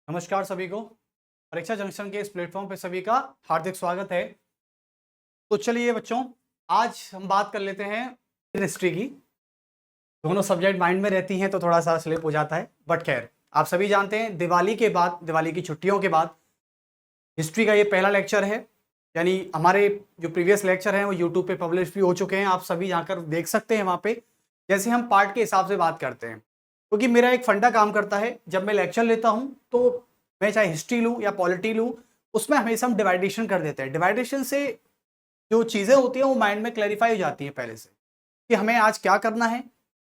नमस्कार सभी को। परीक्षा जंक्शन के इस प्लेटफॉर्म पे सभी का हार्दिक स्वागत है। तो चलिए बच्चों, आज हम बात कर लेते हैं हिस्ट्री की। दोनों सब्जेक्ट माइंड में रहती हैं तो थोड़ा सा स्लिप हो जाता है, बट खैर आप सभी जानते हैं दिवाली के बाद, दिवाली की छुट्टियों के बाद हिस्ट्री का ये पहला लेक्चर है। यानी हमारे जो प्रीवियस लेक्चर हैं वो यूट्यूब पे पब्लिश भी हो चुके हैं, आप सभी जाकर देख सकते हैं वहाँ पे, जैसे हम पार्ट के हिसाब से बात करते हैं। क्योंकि मेरा एक फंडा काम करता है, जब मैं लेक्चर लेता हूँ तो मैं चाहे हिस्ट्री लूँ या पॉलिटी लूँ, उसमें हमेशा हम डिवाइडेशन कर देते हैं। डिवाइडेशन से जो चीज़ें होती हैं वो माइंड में क्लैरिफाई हो जाती है पहले से, कि हमें आज क्या करना है,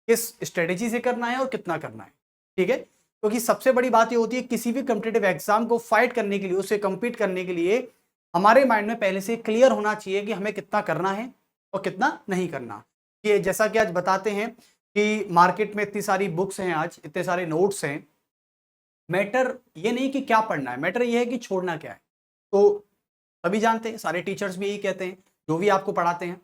किस स्ट्रेटेजी से करना है और कितना करना है। ठीक है, क्योंकि सबसे बड़ी बात ये होती है किसी भी कॉम्पिटिटिव एग्जाम को फाइट करने के लिए, उससे compete करने के लिए हमारे माइंड में पहले से क्लियर होना चाहिए कि हमें कितना करना है और कितना नहीं करना। ये जैसा कि आज बताते हैं कि मार्केट में इतनी सारी बुक्स हैं, आज इतने सारे नोट्स हैं। मैटर ये नहीं कि क्या पढ़ना है, मैटर ये है कि छोड़ना क्या है। तो सभी जानते हैं, सारे टीचर्स भी यही कहते हैं जो भी आपको पढ़ाते हैं।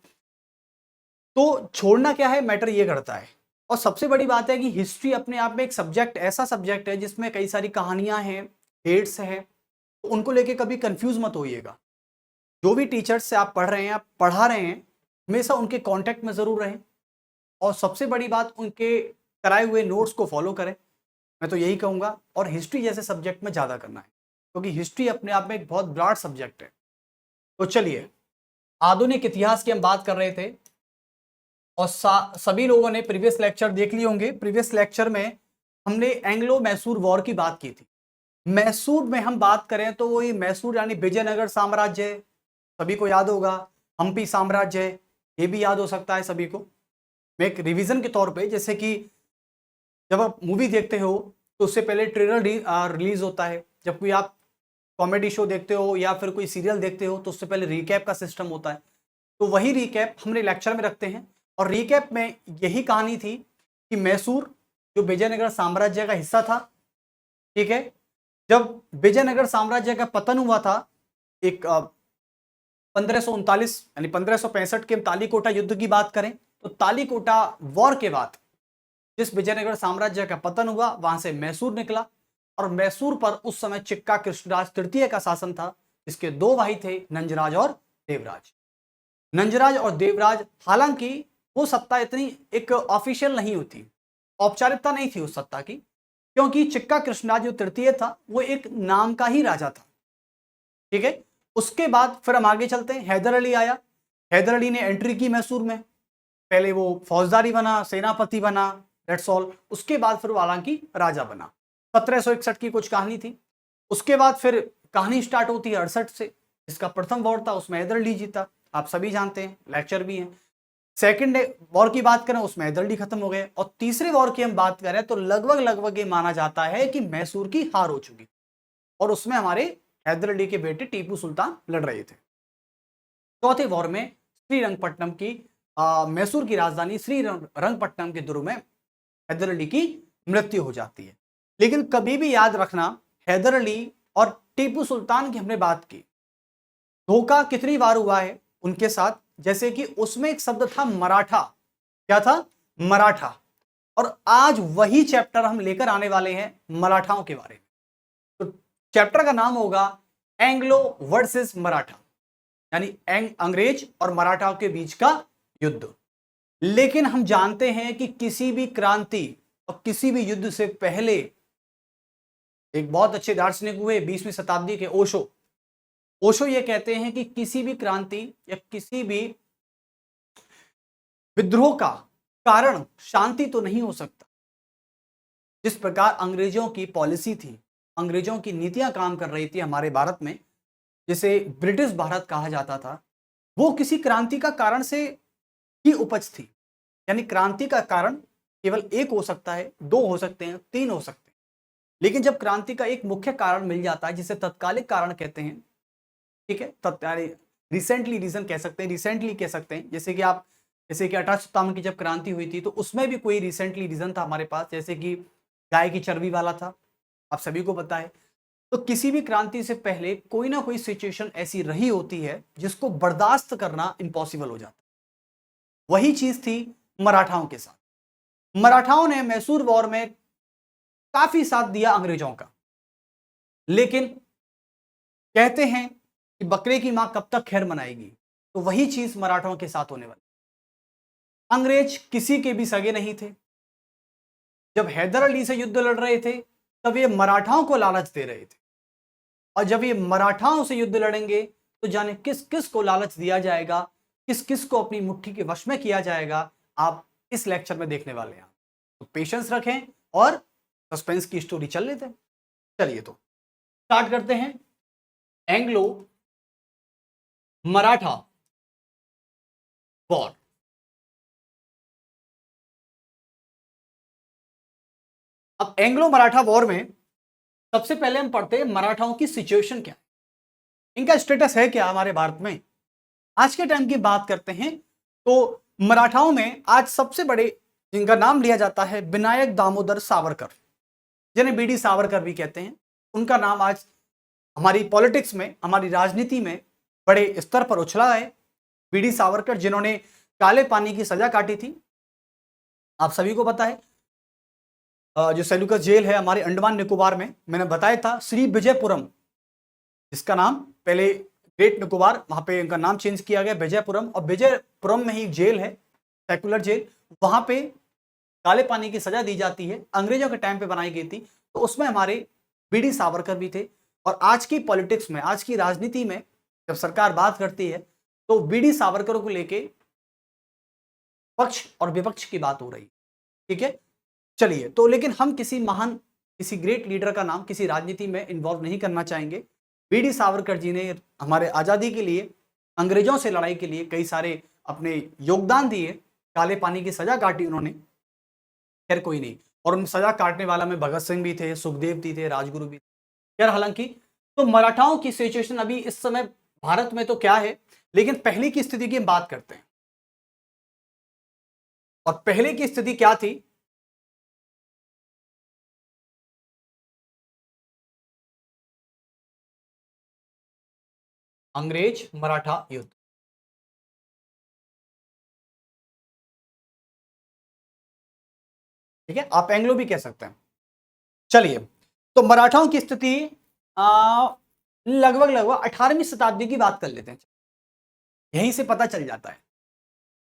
तो छोड़ना क्या है, मैटर ये करता है। और सबसे बड़ी बात है कि हिस्ट्री अपने आप में एक सब्जेक्ट, ऐसा सब्जेक्ट है जिसमें कई सारी कहानियां हैं, डेट्स हैं, तो उनको लेके कभी कंफ्यूज मत होइएगा। जो भी टीचर्स से आप पढ़ रहे हैं, आप पढ़ा रहे हैं, हमेशा उनके कांटेक्ट में जरूर रहें। और सबसे बड़ी बात, उनके कराए हुए नोट्स को फॉलो करें, मैं तो यही कहूंगा। और हिस्ट्री जैसे सब्जेक्ट में ज्यादा करना है, क्योंकि हिस्ट्री अपने आप में एक बहुत ब्रॉड सब्जेक्ट है। तो चलिए, आधुनिक इतिहास की हम बात कर रहे थे और सभी लोगों ने प्रीवियस लेक्चर देख लिए होंगे। प्रीवियस लेक्चर में हमने एंग्लो मैसूर वॉर की बात की थी। मैसूर में हम बात करें तो वही मैसूर यानी विजयनगर साम्राज्य, सभी को याद होगा। हम्पी साम्राज्य, ये भी याद हो सकता है सभी को। मैं एक रिवीजन के तौर पे, जैसे कि जब आप मूवी देखते हो तो उससे पहले ट्रेलर रिलीज होता है। जब कोई आप कॉमेडी शो देखते हो या फिर कोई सीरियल देखते हो तो उससे पहले रिकैप का सिस्टम होता है। तो वही रिकैप हमने लेक्चर में रखते हैं। और रिकैप में यही कहानी थी कि मैसूर जो विजयनगर साम्राज्य का हिस्सा था, ठीक है, जब विजयनगर साम्राज्य का पतन हुआ था, एक 1539 यानी 1565 के तालीकोटा युद्ध की बात करें तो तालीकोटा वॉर के बाद जिस विजयनगर साम्राज्य का पतन हुआ, वहां से मैसूर निकला। और मैसूर पर उस समय चिक्का कृष्णराज तृतीय का शासन था। इसके दो भाई थे, नंजराज और देवराज। नंजराज और देवराज, हालांकि वो सत्ता इतनी एक ऑफिशियल नहीं होती, औपचारिकता नहीं थी उस सत्ता की, क्योंकि चिक्का कृष्णराज जो तृतीय था वो एक नाम का ही राजा था। ठीक है, उसके बाद फिर हम आगे चलते हैं। हैदर अली आया। हैदर अली ने एंट्री की मैसूर में। पहले वो फौजदारी बना, सेनापति बना, दैट्स ऑल। उसके बाद फिर वो हालांकि राजा बना। 1761 की कुछ कहानी थी। उसके बाद फिर कहानी स्टार्ट होती है 68 से। इसका प्रथम वॉर था, उसमें हैदर अली जीता, आप सभी जानते हैं, लेक्चर भी है। सेकंड वॉर की बात करें, उसमें हैदर अली खत्म हो गए। और तीसरे वॉर की हम बात करें तो लगभग लगभग ये माना जाता है कि मैसूर की हार हो चुकी, और उसमें हमारे हैदर अली के बेटे टीपू सुल्तान लड़ रहे थे। चौथे वॉर में श्रीरंगपट्टनम की मैसूर की राजधानी श्रीरंगपट्टनम के दुर्ग में हैदर अली की मृत्यु हो जाती है। लेकिन कभी भी याद रखना, हैदर अली और टीपू सुल्तान की हमने बात की, धोखा कितनी बार हुआ है उनके साथ। जैसे कि उसमें एक शब्द था मराठा। क्या था? मराठा। और आज वही चैप्टर हम लेकर आने वाले हैं मराठाओं के बारे में। तो चैप्टर का नाम होगा एंग्लो वर्सेस मराठा, यानी अंग्रेज और मराठाओं के बीच का युद्ध। लेकिन हम जानते हैं कि किसी भी क्रांति और किसी भी युद्ध से पहले एक बहुत अच्छे दार्शनिक हुए 20वीं शताब्दी के, ओशो। ओशो ये कहते हैं कि किसी भी क्रांति या किसी भी विद्रोह का कारण शांति तो नहीं हो सकता। जिस प्रकार अंग्रेजों की पॉलिसी थी, अंग्रेजों की नीतियां काम कर रही थी हमारे भारत में, जिसे ब्रिटिश भारत कहा जाता था, वो किसी क्रांति का कारण से ही उपज थी। यानी क्रांति का कारण केवल एक हो सकता है, दो हो सकते हैं, तीन हो सकते हैं। लेकिन जब क्रांति का एक मुख्य कारण मिल जाता है, जिसे तत्कालिक कारण कहते हैं, ठीक है, रिसेंटली रीजन कह सकते हैं, रिसेंटली कह सकते हैं। जैसे कि 1857 की जब क्रांति हुई थी तो उसमें भी कोई रिसेंटली रीजन था हमारे पास, जैसे कि गाय की चर्बी वाला था, आप सभी को पता है। तो किसी भी क्रांति से पहले कोई ना कोई सिचुएशन ऐसी रही होती है जिसको बर्दाश्त करना इम्पॉसिबल हो जाता है। वही चीज थी मराठाओं के साथ। मराठाओं ने मैसूर वॉर में काफी साथ दिया अंग्रेजों का। लेकिन कहते हैं कि बकरे की मां कब तक खैर मनाएगी, तो वही चीज मराठों के साथ होने वाली। अंग्रेज किसी के भी सगे नहीं थे। जब हैदर अली से युद्ध लड़ रहे थे तब ये मराठाओं को लालच दे रहे थे, और जब ये मराठाओं से युद्ध लड़ेंगे तो जाने किस किस को लालच दिया जाएगा, किस किस को अपनी मुट्ठी के वश में किया जाएगा, आप इस लेक्चर में देखने वाले हैं। तो पेशेंस रखें और सस्पेंस की स्टोरी चल लेते हैं। चलिए तो स्टार्ट करते हैं। Anglo Maratha war. अब एंग्लो मराठा वॉर में सबसे पहले हम पढ़ते हैं मराठाओं की सिचुएशन क्या है, इनका स्टेटस है क्या हमारे भारत में। आज के टाइम की बात करते हैं तो मराठाओं में आज सबसे बड़े जिनका नाम लिया जाता है विनायक दामोदर सावरकर, जिन्हें बीडी सावरकर भी कहते हैं, उनका नाम आज हमारी पॉलिटिक्स में, हमारी राजनीति में बड़े स्तर पर उछला है। बीडी सावरकर जिन्होंने काले पानी की सजा काटी थी, आप सभी को पता है। जो सेलुकस जेल है हमारे अंडमान निकोबार में, मैंने बताया था श्री विजयपुरम, जिसका नाम पहले ग्रेट निकोबार, वहां पे इनका नाम चेंज किया गया विजयपुरम, और विजयपुरम में ही एक जेल है, सेकुलर जेल, वहां पे काले पानी की सजा दी जाती है, अंग्रेजों के टाइम पे बनाई गई थी। तो उसमें हमारे बीडी सावरकर भी थे। और आज की पॉलिटिक्स में, आज की राजनीति में जब सरकार बात करती है तो बीडी सावरकर को लेके पक्ष और विपक्ष की बात हो रही है, ठीक है। चलिए तो, लेकिन हम किसी महान, किसी ग्रेट लीडर का नाम किसी राजनीति में इन्वॉल्व नहीं करना चाहेंगे। बीडी सावरकर जी ने हमारे आजादी के लिए, अंग्रेजों से लड़ाई के लिए कई सारे अपने योगदान दिए, काले पानी की सजा काटी उन्होंने, खैर कोई नहीं। और उन सजा काटने वाला में भगत सिंह भी थे, सुखदेव भी थे, राजगुरु भी थे, खैर हालांकि। तो मराठाओं की सिचुएशन अभी इस समय भारत में तो क्या है, लेकिन पहले की स्थिति की हम बात करते हैं। और पहले की स्थिति क्या थी, अंग्रेज मराठा युद्ध। ठीक है, आप एंग्लो भी कह सकते हैं। चलिए तो मराठाओं की स्थिति लगभग लगभग 18वीं शताब्दी की बात कर लेते हैं, यहीं से पता चल जाता है।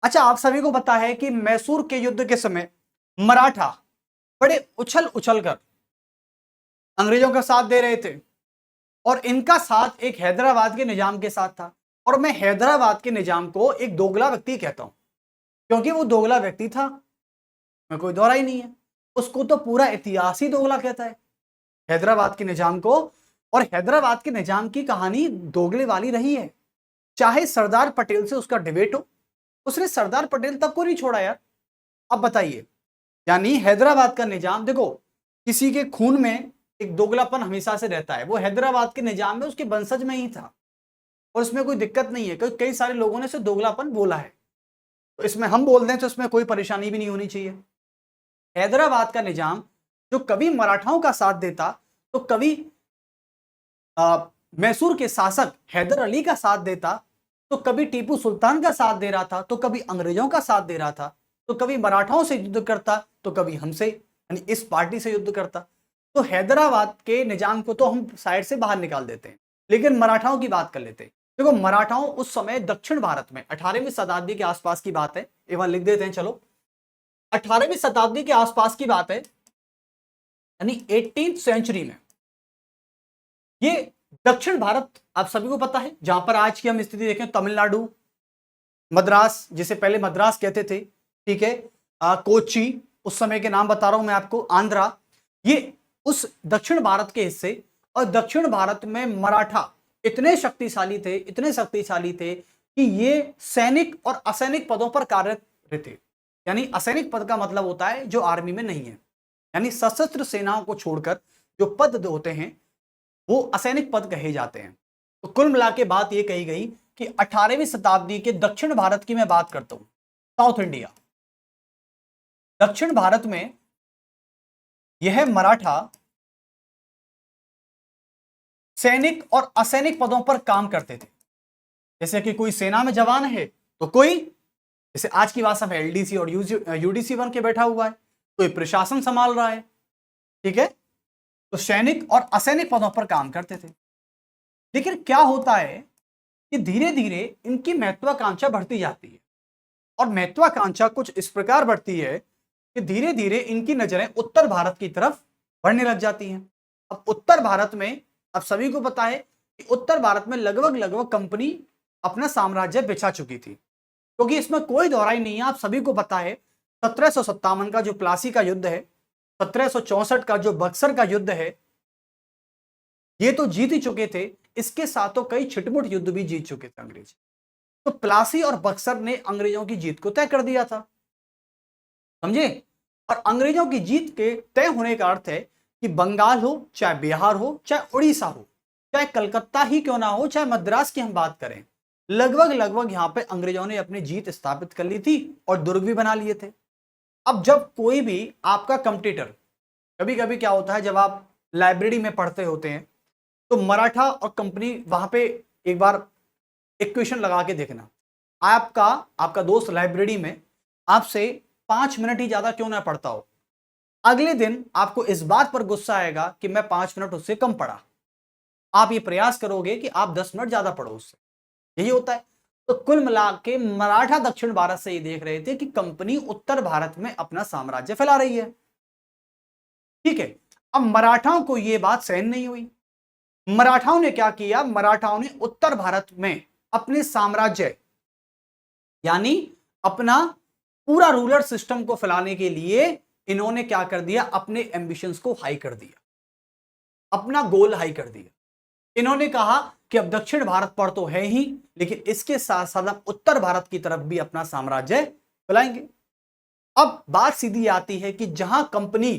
अच्छा, आप सभी को पता है कि मैसूर के युद्ध के समय मराठा बड़े उछल उछल कर अंग्रेजों का साथ दे रहे थे, और इनका साथ एक हैदराबाद के निजाम के साथ था। और मैं हैदराबाद के निजाम को एक दोगला व्यक्ति कहता हूं, क्योंकि वो दोगला व्यक्ति था, मैं कोई दौरा ही नहीं है, उसको तो पूरा इतिहास ही दोगला कहता है हैदराबाद के निजाम को। और हैदराबाद के निजाम की कहानी दोगले वाली रही है, चाहे सरदार पटेल से उसका डिबेट हो, उसने सरदार पटेल तक को नहीं छोड़ा यार। अब बताइए, यानी हैदराबाद का निजाम, देखो किसी के खून में एक दोगलापन हमेशा से रहता है, वो हैदराबाद के निजाम में उसके वंशज में ही था, और इसमें कोई दिक्कत नहीं है, क्योंकि कई सारे लोगों ने इसे दोगलापन बोला है, तो इसमें हम बोल दें तो इसमें कोई परेशानी भी नहीं होनी चाहिए। हैदराबाद का निजाम जो कभी मराठाओं का साथ देता, तो कभी मैसूर के शासक हैदर अली का साथ देता, तो कभी टीपू सुल्तान का साथ दे रहा था, तो कभी अंग्रेजों का साथ दे रहा था, तो कभी मराठाओं से युद्ध करता, तो कभी हमसे यानी इस पार्टी से युद्ध करता। तो हैदराबाद के निजाम को तो हम साइड से बाहर निकाल देते हैं, लेकिन मराठाओं की बात कर लेते हैं। देखो मराठाओं उस समय दक्षिण भारत में 18वीं शताब्दी के आसपास की बात है, एक बार लिख देते हैं, चलो 18वीं शताब्दी के आसपास की बात है, यानी 18th सेंचुरी में ये दक्षिण भारत आप सभी को पता है, जहां पर आज की हम स्थिति देखें तमिलनाडु, मद्रास, जिसे पहले मद्रास कहते थे, ठीक है, कोच्चि, उस समय के नाम बता रहा हूं मैं आपको, आंध्रा, ये उस दक्षिण भारत के हिस्से। और दक्षिण भारत में मराठा इतने शक्तिशाली थे, इतने शक्तिशाली थे कि ये सैनिक और असैनिक पदों पर कार्यरत थे। यानी असैनिक पद का मतलब होता है जो आर्मी में नहीं है, यानी सशस्त्र सेनाओं को छोड़कर जो पद होते हैं वो असैनिक पद कहे जाते हैं। तो कुल मिला के बात ये कही गई कि 18वीं शताब्दी के दक्षिण भारत की मैं बात करता हूं, साउथ इंडिया, दक्षिण भारत में यह मराठा सैनिक और असैनिक पदों पर काम करते थे। जैसे कि कोई सेना में जवान है, तो कोई, जैसे आज की भाषा में एलडीसी और यूडीसी बन के बैठा हुआ है, कोई प्रशासन संभाल रहा है, ठीक है, तो सैनिक और असैनिक पदों पर काम करते थे। लेकिन क्या होता है कि धीरे धीरे इनकी महत्वाकांक्षा बढ़ती जाती है, और महत्वाकांक्षा कुछ इस प्रकार बढ़ती है कि धीरे धीरे इनकी नजरें उत्तर भारत की तरफ बढ़ने लग जाती हैं। अब उत्तर भारत में, अब सभी को पता है कि उत्तर भारत में लगभग लगभग कंपनी अपना साम्राज्य बिछा चुकी थी, क्योंकि इसमें कोई दोहराई नहीं है। आप सभी को पता है 1757 का जो प्लासी का युद्ध है, 1764 का जो बक्सर का युद्ध है, ये तो जीत ही चुके थे। इसके साथों कई छिटमुट युद्ध भी जीत चुके थे अंग्रेज। तो प्लासी और बक्सर ने अंग्रेजों की जीत को तय कर दिया था, समझे। और अंग्रेजों की जीत के तय होने का अर्थ है कि बंगाल हो, चाहे बिहार हो, चाहे उड़ीसा हो, चाहे कलकत्ता ही क्यों ना हो, चाहे मद्रास की हम बात करें, लगभग लगभग यहां पे अंग्रेजों ने अपनी जीत स्थापित कर ली थी और दुर्ग भी बना लिए थे। अब जब कोई भी आपका कंपटीटर, कभी कभी क्या होता है जब आप लाइब्रेरी में पढ़ते होते हैं तो मराठा और कंपनी, वहां पे एक बार इक्वेशन लगा के देखना, आपका दोस्त लाइब्रेरी में आपसे 5 मिनट ही ज्यादा क्यों ना पढ़ता हो, अगले दिन आपको इस बात पर गुस्सा आएगा कि मैं 5 मिनट उससे कम पढ़ा। आप ये प्रयास करोगे कि आप 10 मिनट ज्यादा पढ़ो उससे, यही होता है। तो कुल मिला के मराठा दक्षिण भारत से ये देख रहे थे कि कंपनी उत्तर भारत में अपना साम्राज्य फैला रही है, ठीक है। अब मराठाओं को यह बात सहन नहीं हुई। मराठाओं ने क्या किया, मराठाओं ने उत्तर भारत में अपने साम्राज्य यानी अपना पूरा रूलर सिस्टम को फैलाने के लिए इन्होंने क्या कर दिया, अपने एम्बिशंस को हाई कर दिया, अपना गोल हाई कर दिया। इन्होंने कहा कि अब दक्षिण भारत पर तो है ही, लेकिन इसके साथ साथ हम उत्तर भारत की तरफ भी अपना साम्राज्य फैलाएंगे। अब बात सीधी आती है कि जहां कंपनी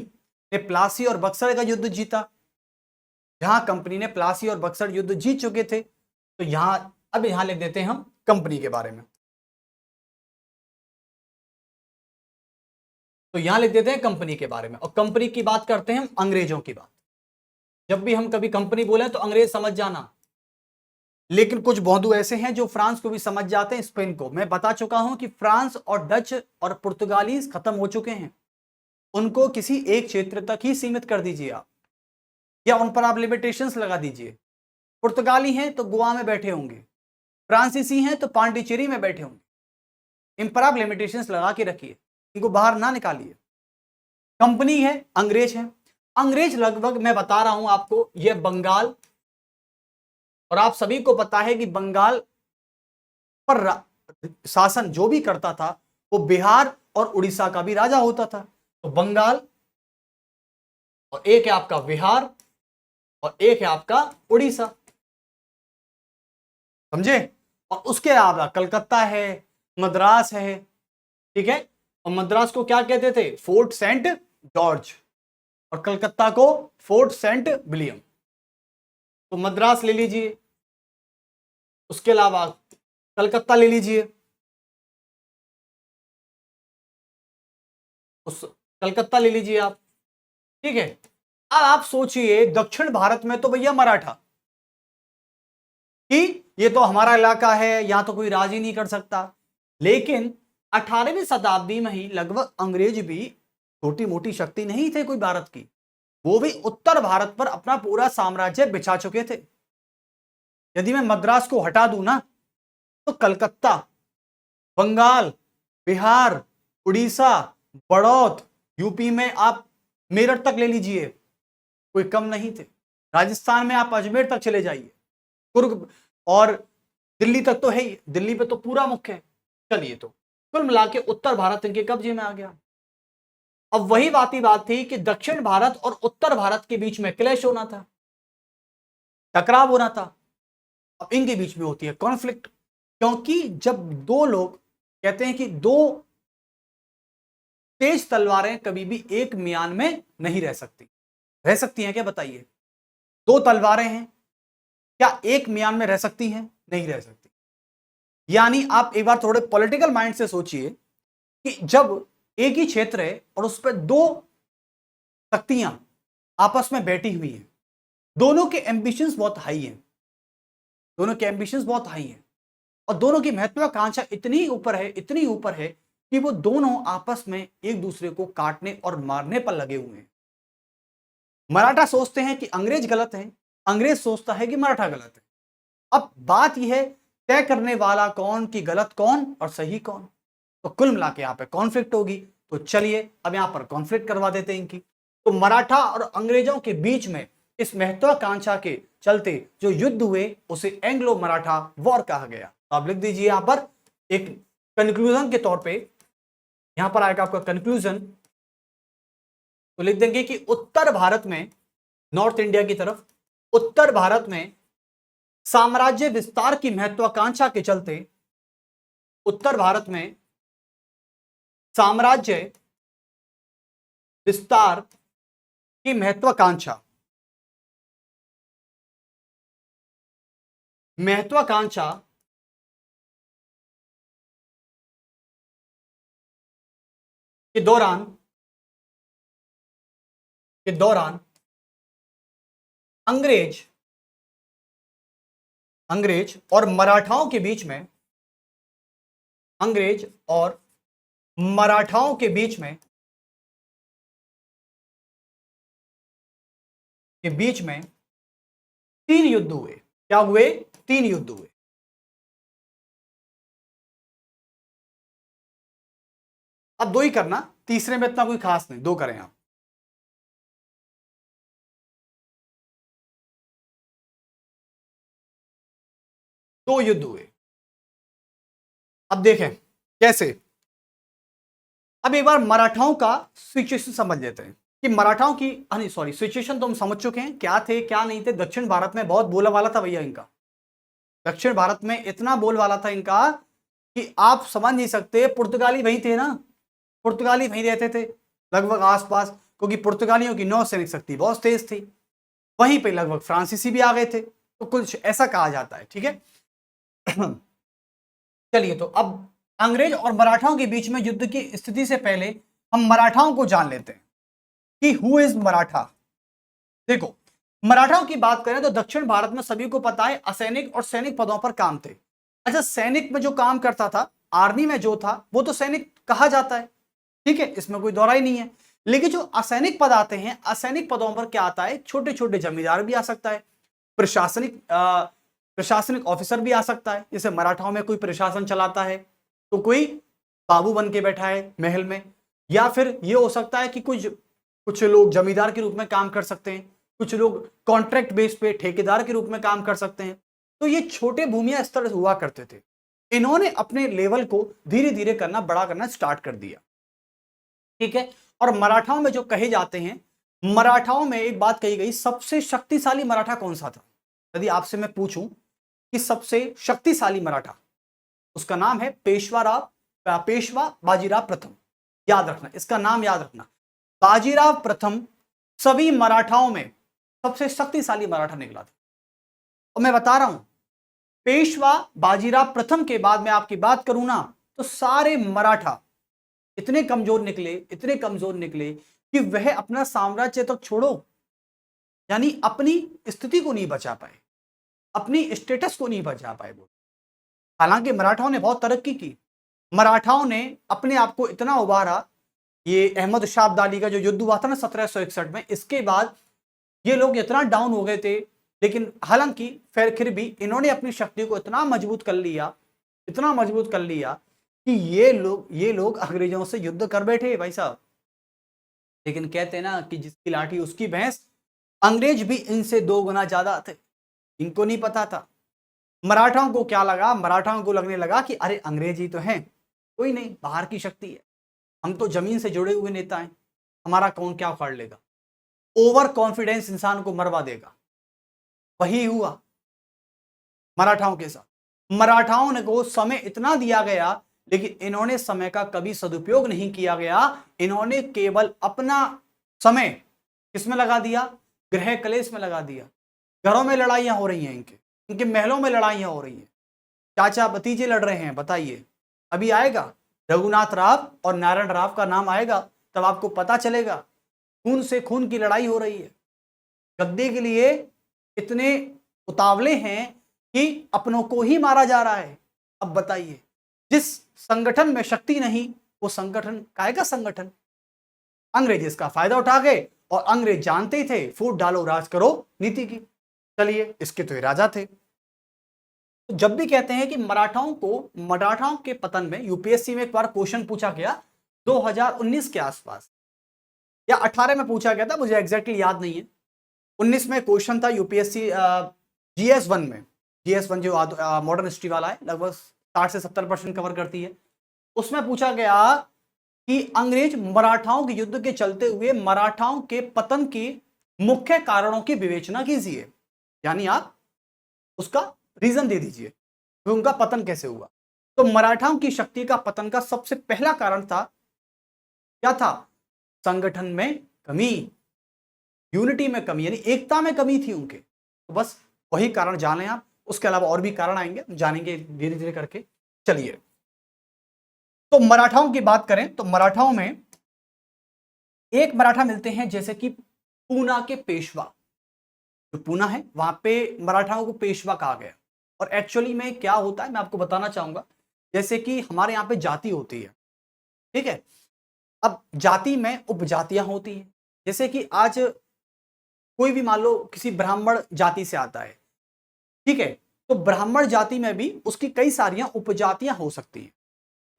ने प्लासी और बक्सर का युद्ध जीता, जहां कंपनी ने प्लासी और बक्सर युद्ध जीत चुके थे, तो अब यहां लिख देते हैं हम कंपनी के बारे में। तो यहां लिख देते हैं कंपनी के बारे में, और कंपनी की बात करते हैं हम अंग्रेजों की बात। जब भी हम कभी कंपनी बोले तो अंग्रेज समझ जाना, लेकिन कुछ बौद्धू ऐसे हैं जो फ्रांस को भी समझ जाते हैं, स्पेन को। मैं बता चुका हूं कि फ्रांस और डच और पुर्तगालीज खत्म हो चुके हैं, उनको किसी एक क्षेत्र तक ही सीमित कर दीजिए आप, या उन पर आप लिमिटेशंस लगा दीजिए। पुर्तगाली हैं तो गोवा में बैठे होंगे, फ्रांसीसी हैं तो पांडिचेरी में बैठे होंगे, इन पर आप लिमिटेशंस लगा के रखिए, इनको बाहर ना निकालिए। कंपनी है, अंग्रेज है। अंग्रेज लगभग मैं बता रहा हूं आपको, यह बंगाल, और आप सभी को पता है कि बंगाल पर शासन जो भी करता था वो बिहार और उड़ीसा का भी राजा होता था। तो बंगाल, और एक है आपका बिहार, और एक है आपका उड़ीसा, समझे। और उसके अलावा कलकत्ता है, मद्रास है, ठीक है। और मद्रास को क्या कहते थे, फोर्ट सेंट जॉर्ज, और कलकत्ता को फोर्ट सेंट विलियम। तो मद्रास ले लीजिए, उसके अलावा कलकत्ता ले लीजिए, उस कलकत्ता ले लीजिए आप, ठीक है। अब आप सोचिए दक्षिण भारत में तो भैया मराठा कि ये तो हमारा इलाका है, यहां तो कोई राज ही नहीं कर सकता। लेकिन 18वीं शताब्दी में ही लगभग अंग्रेज भी छोटी मोटी शक्ति नहीं थे कोई भारत की, वो भी उत्तर भारत पर अपना पूरा साम्राज्य बिछा चुके थे। यदि मैं मद्रास को हटा दूं ना, तो कलकत्ता, बंगाल, बिहार, उड़ीसा, बड़ौद, यूपी में आप मेरठ तक ले लीजिए, कोई कम नहीं थे। राजस्थान में आप अजमेर तक चले जाइए, कुर्ग, और दिल्ली तक तो है ही, दिल्ली पे तो पूरा मुख्य है। चलिए, तो कुल मिला के उत्तर भारत इनके कब्जे में आ गया। अब वही बात थी कि दक्षिण भारत और उत्तर भारत के बीच में क्लैश होना था, टकराव होना था। अब इनके बीच में होती है कॉन्फ्लिक्ट, क्योंकि जब दो लोग, कहते हैं कि दो तेज तलवारें कभी भी एक म्यान में नहीं रह सकती। रह सकती हैं क्या, बताइए। दो तलवारें हैं, क्या एक म्यान में रह सकती हैं? नहीं रह सकती। यानी आप एक बार थोड़े पॉलिटिकल माइंड से सोचिए कि जब एक ही क्षेत्र है और उस पर दो शक्तियां आपस में बैठी हुई हैं, दोनों के एम्बिशंस बहुत हाई हैं, दोनों के एम्बिशंस बहुत हाई हैं, और दोनों की महत्वाकांक्षा इतनी ऊपर है, इतनी ऊपर है कि वो दोनों आपस में एक दूसरे को काटने और मारने पर लगे हुए हैं। मराठा सोचते हैं कि अंग्रेज गलत है, अंग्रेज सोचता है कि मराठा गलत है। अब बात यह है तय करने वाला कौन कि गलत कौन और सही कौन। तो कुल मिला के यहाँ पे कॉन्फ्लिक्ट होगी। तो चलिए अब यहाँ पर कॉन्फ्लिक्ट करवा देते हैं इनकी। तो मराठा और अंग्रेजों के बीच में इस महत्वाकांक्षा के चलते जो युद्ध हुए उसे एंग्लो मराठा वॉर कहा गया। तो आप लिख दीजिए यहां पर एक कंक्लूजन के तौर पे, यहां पर आएगा आपका कंक्लूजन। तो लिख देंगे कि उत्तर भारत में, नॉर्थ इंडिया की तरफ, उत्तर भारत में साम्राज्य विस्तार की महत्वाकांक्षा के चलते, उत्तर भारत में साम्राज्य विस्तार की महत्वाकांक्षा के दौरान अंग्रेज और मराठाओं के बीच में, अंग्रेज और मराठाओं के बीच में तीन युद्ध हुए। क्या हुए? तीन युद्ध हुए। अब दो ही करना, तीसरे में इतना कोई खास नहीं, दो करें आप। दो युद्ध हुए। अब देखें कैसे। अब एक बार मराठाओं का सिचुएशन समझ लेते हैं कि मराठाओं की, नहीं सॉरी, सिचुएशन तो हम समझ चुके हैं क्या थे क्या नहीं थे। दक्षिण भारत में बहुत बोलबाला था भैया इनका, दक्षिण भारत में इतना बोलबाला था इनका कि आप समझ नहीं सकते। पुर्तगाली वहीं थे ना, पुर्तगाली वहीं रहते थे लगभग आसपास, क्योंकि पुर्तगालियों की नौ सैनिक शक्ति बहुत तेज थी। वहीं पे लगभग फ्रांसीसी भी आ गए थे, तो कुछ ऐसा कहा जाता है, ठीक है। चलिए तो अब अंग्रेज और मराठाओं के बीच में युद्ध की स्थिति से पहले हम मराठाओं को जान लेते हैं कि हु इज मराठा। देखो मराठाओं की बात करें तो दक्षिण भारत में सभी को पता है असैनिक और सैनिक पदों पर काम थे। अच्छा, सैनिक में जो काम करता था, आर्मी में जो था, वो तो सैनिक कहा जाता है, ठीक है, इसमें कोई दौरा ही नहीं है। लेकिन जो असैनिक पद आते हैं, असैनिक पदों पर क्या आता है, छोटे छोटे जमींदार भी आ सकता है, प्रशासनिक ऑफिसर भी आ सकता है। जैसे मराठाओं में कोई प्रशासन चलाता है तो कोई बाबू बन के बैठा है महल में, या फिर ये हो सकता है कि कुछ लोग जमींदार के रूप में काम कर सकते हैं, कुछ लोग कॉन्ट्रैक्ट बेस पे ठेकेदार के रूप में काम कर सकते हैं। तो ये छोटे भूमिया स्तर हुआ करते थे। इन्होंने अपने लेवल को धीरे धीरे करना, बड़ा करना स्टार्ट कर दिया, ठीक है। और मराठाओं में जो कहे जाते हैं, मराठाओं में एक बात कही गई, सबसे शक्तिशाली मराठा कौन सा था। यदि आपसे मैं पूछूं कि सबसे शक्तिशाली मराठा, उसका नाम है पेशवा बाजीराव प्रथम। याद रखना, इसका नाम याद रखना, बाजीराव प्रथम सभी मराठाओं में सबसे शक्तिशाली मराठा निकला था। और मैं बता रहा हूं, पेशवा बाजीराव प्रथम के बाद मैं आपकी बात करूं ना, तो सारे मराठा इतने कमजोर निकले कि वह अपना साम्राज्य तक छोड़ो, यानी अपनी स्थिति को नहीं बचा पाए, अपनी स्टेटस को नहीं बचा पाए वो। हालांकि मराठाओं ने बहुत तरक्की की, मराठाओं ने अपने आप को इतना उभारा। ये अहमद शाह अब्दाली का जो युद्ध हुआ था ना 1761 में, इसके बाद ये लोग इतना डाउन हो गए थे, लेकिन हालांकि फिर भी इन्होंने अपनी शक्ति को इतना मजबूत कर लिया कि ये लोग अंग्रेजों से युद्ध कर बैठे भाई साहब। लेकिन कहते हैं ना कि जिसकी लाठी उसकी भैंस, अंग्रेज भी इनसे 2 गुना ज्यादा थे, इनको नहीं पता था। मराठाओं को क्या लगा, मराठाओं को लगने लगा कि अरे अंग्रेज ही तो हैं, कोई नहीं, बाहर की शक्ति है, हम तो जमीन से जुड़े हुए नेता हैं, हमारा कौन क्या उखाड़ लेगा। ओवर कॉन्फिडेंस इंसान को मरवा देगा। वही हुआ मराठाओं के साथ। मराठाओं ने को समय इतना दिया गया, लेकिन इन्होंने समय का कभी सदुपयोग नहीं किया गया। इन्होंने केवल अपना समय किसमें लगा दिया, गृह कलेश में लगा दिया। घरों में लड़ाइयां हो रही हैं, इनके महलों में लड़ाइयां हो रही हैं, चाचा भतीजे लड़ रहे हैं। बताइए, अभी आएगा रघुनाथ राव और नारायण राव का नाम आएगा, तब आपको पता चलेगा खून से खून की लड़ाई हो रही है। गद्दे के लिए इतने उतावले हैं कि अपनों को ही मारा जा रहा है। अब बताइए, जिस संगठन में शक्ति नहीं, वो संगठन काहे का संगठन। अंग्रेज इसका फायदा उठा के और अंग्रेज जानते ही थे फूट डालो राज करो नीति की। चलिए, इसके तो ये राजा थे। तो जब भी कहते हैं कि मराठाओं के पतन में यूपीएससी में एक बार क्वेश्चन पूछा गया 2019 के आसपास या 18 में पूछा गया था, मुझे एग्जैक्टली याद नहीं है। 19 में क्वेश्चन था यूपीएससी GS1 में। GS1 जो मॉडर्न हिस्ट्री वाला है, लगभग 60 से 70% कवर करती है। उसमें पूछा गया कि अंग्रेज मराठाओं के युद्ध के चलते हुए मराठाओं के पतन की मुख्य कारणों की विवेचना कीजिए, यानी आप उसका रीजन दे दीजिए कि उनका पतन कैसे हुआ। तो मराठाओं की शक्ति का पतन का सबसे पहला कारण था, क्या था? संगठन में कमी, यूनिटी में कमी, यानी एकता में कमी थी उनके। तो बस वही कारण जाने आप, उसके अलावा और भी कारण आएंगे, जानेंगे धीरे धीरे करके। चलिए, तो मराठाओं की बात करें तो मराठाओं में एक मराठा मिलते हैं, जैसे कि पूना के पेशवा। जो पूना है वहां पे मराठाओं को पेशवा कहा गया। और एक्चुअली में क्या होता है मैं आपको बताना चाहूंगा। जैसे कि हमारे यहाँ पे जाति होती है, ठीक है। अब जाति में उपजातियां होती हैं। जैसे कि आज कोई भी मान लो किसी ब्राह्मण जाति से आता है, ठीक है, तो ब्राह्मण जाति में भी उसकी कई सारियां उपजातियां हो सकती हैं।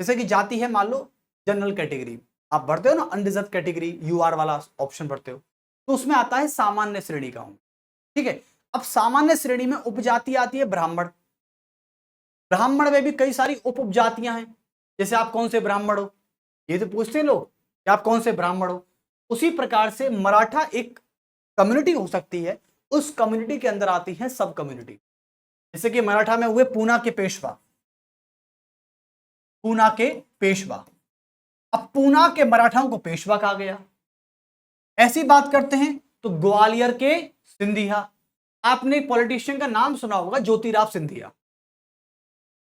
जैसे कि जाति है मान लो जनरल कैटेगरी, आप भरते हो ना अनरिजर्व कैटेगरी, UR वाला ऑप्शन भरते हो, तो उसमें आता है सामान्य श्रेणी का हूं, ठीक है। अब सामान्य श्रेणी में उपजाति आती है ब्राह्मण। ब्राह्मण में भी कई सारी उपजातियां हैं। जैसे आप कौन से ब्राह्मण हो, ये तो पूछते हैं लोग कि आप कौन से ब्राह्मण हो। उसी प्रकार से मराठा एक कम्युनिटी हो सकती है, उस कम्युनिटी के अंदर आती है सब कम्युनिटी। जैसे कि मराठा में हुए पूना के पेशवा, पूना के पेशवा। अब पूना के मराठाओं को पेशवा कहा गया। ऐसी बात करते हैं तो ग्वालियर के सिंधिया। आपने एक पॉलिटिशियन का नाम सुना होगा, ज्योतिराव सिंधिया।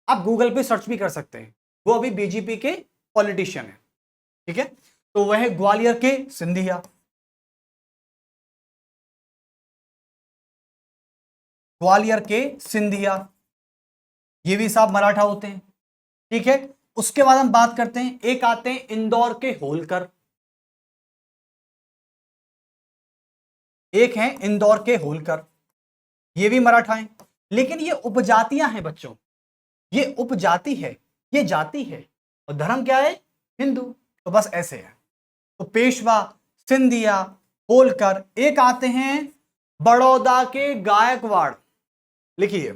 आप गूगल पे सर्च भी कर सकते हैं, वो अभी बीजेपी के पॉलिटिशियन है, ठीक है। तो वह ग्वालियर के सिंधिया। ग्वालियर के सिंधिया, ये भी साहब मराठा होते हैं, ठीक है। उसके बाद हम बात करते हैं, एक आते हैं इंदौर के होलकर। एक हैं इंदौर के होलकर, ये भी मराठा हैं। लेकिन ये उपजातियां हैं बच्चों, ये उपजाति है, ये जाति है, और धर्म क्या है? हिंदू। तो बस ऐसे है। तो पेशवा, सिंधिया, होलकर। एक आते हैं बड़ौदा के गायकवाड़। लिखिए,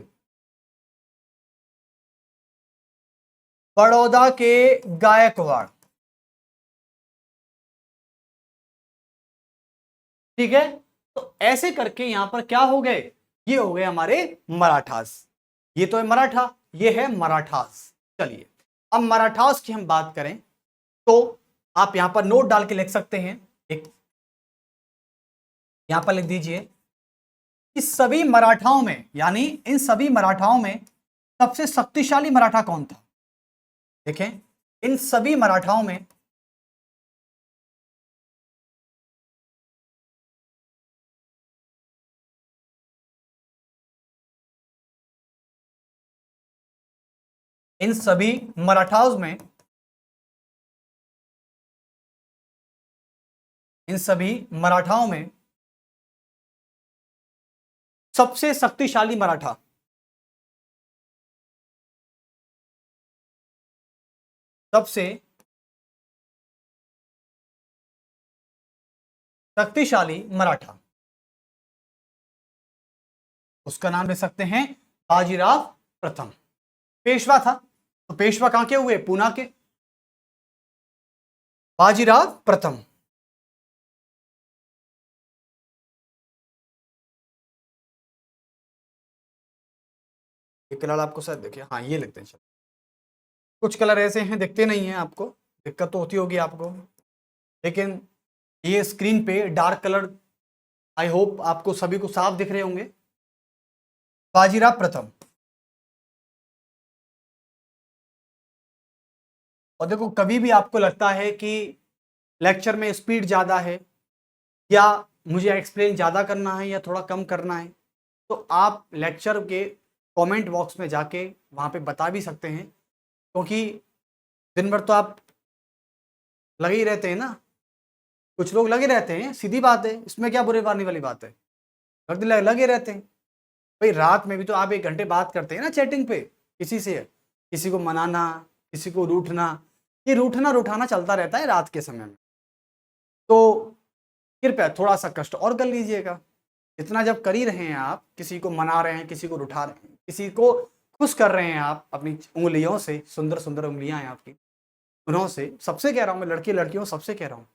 बड़ौदा के गायकवाड़, ठीक है। तो ऐसे करके यहां पर क्या हो गए? ये हो गए हमारे मराठास। ये तो है मराठा, ये है मराठास। चलिए, अब मराठास की हम बात करें तो आप यहां पर नोट डाल के लिख सकते हैं। एक यहां पर लिख दीजिए कि सभी मराठाओं में, यानी इन सभी मराठाओं में सबसे शक्तिशाली मराठा कौन था? देखें, इन सभी मराठाओं में इन सभी मराठाओं में इन सभी मराठाओं में सबसे शक्तिशाली मराठा, सबसे शक्तिशाली मराठा, उसका नाम ले सकते हैं बाजीराव प्रथम। पेशवा था, तो पेशवा कहां के हुए? पूना के। बाजीराव प्रथम। ये कलर आपको शायद देखिए, हाँ ये लिखते हैं। चलो, कुछ कलर ऐसे हैं दिखते नहीं हैं, आपको दिक्कत तो होती होगी आपको, लेकिन ये स्क्रीन पे डार्क कलर आई होप आपको सभी को साफ दिख रहे होंगे। बाजीराव प्रथम। और देखो, कभी भी आपको लगता है कि लेक्चर में स्पीड ज़्यादा है या मुझे एक्सप्लेन ज़्यादा करना है या थोड़ा कम करना है, तो आप लेक्चर के कमेंट बॉक्स में जाके वहाँ पे बता भी सकते हैं, क्योंकि दिन भर तो आप लगे ही रहते हैं ना, कुछ लोग लगे रहते हैं, सीधी बात है, इसमें क्या बुरे मानने वाली बात है, लगे रहते हैं। भाई रात में भी तो आप 1 घंटे बात करते हैं ना चैटिंग पे किसी से, किसी को मनाना, किसी को रूठना, ये रूठना रुठाना चलता रहता है रात के समय में। तो कृपया थोड़ा सा कष्ट और कर लीजिएगा। इतना जब कर ही रहे हैं आप, किसी को मना रहे हैं, किसी को रुठा रहे हैं, किसी को खुश कर रहे हैं आप अपनी उंगलियों से, सुंदर सुंदर उंगलियां हैं आपकी, उन्हों से, सबसे कह रहा हूं मैं, लड़के लड़कियों सबसे कह रहा हूं।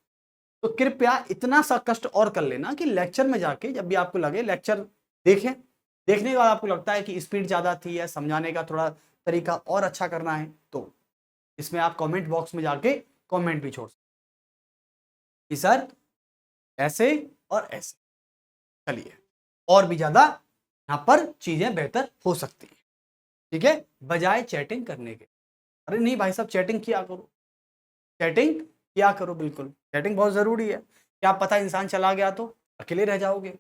तो कृपया इतना सा कष्ट और कर लेना कि लेक्चर में जाके जब भी आपको लगे लेक्चर देखें, देखने के बाद आपको लगता है कि स्पीड ज्यादा थी या समझाने का थोड़ा तरीका और अच्छा करना है, तो इसमें आप कमेंट बॉक्स में जाके कमेंट भी छोड़ सकते कि सर ऐसे और ऐसे, चलिए और भी ज्यादा यहां पर चीजें बेहतर हो सकती है, ठीक है, बजाय चैटिंग करने के। अरे नहीं भाई साहब, चैटिंग किया करो, चैटिंग किया करो, बिल्कुल चैटिंग बहुत जरूरी है। क्या पता इंसान चला गया तो अकेले रह जाओगे।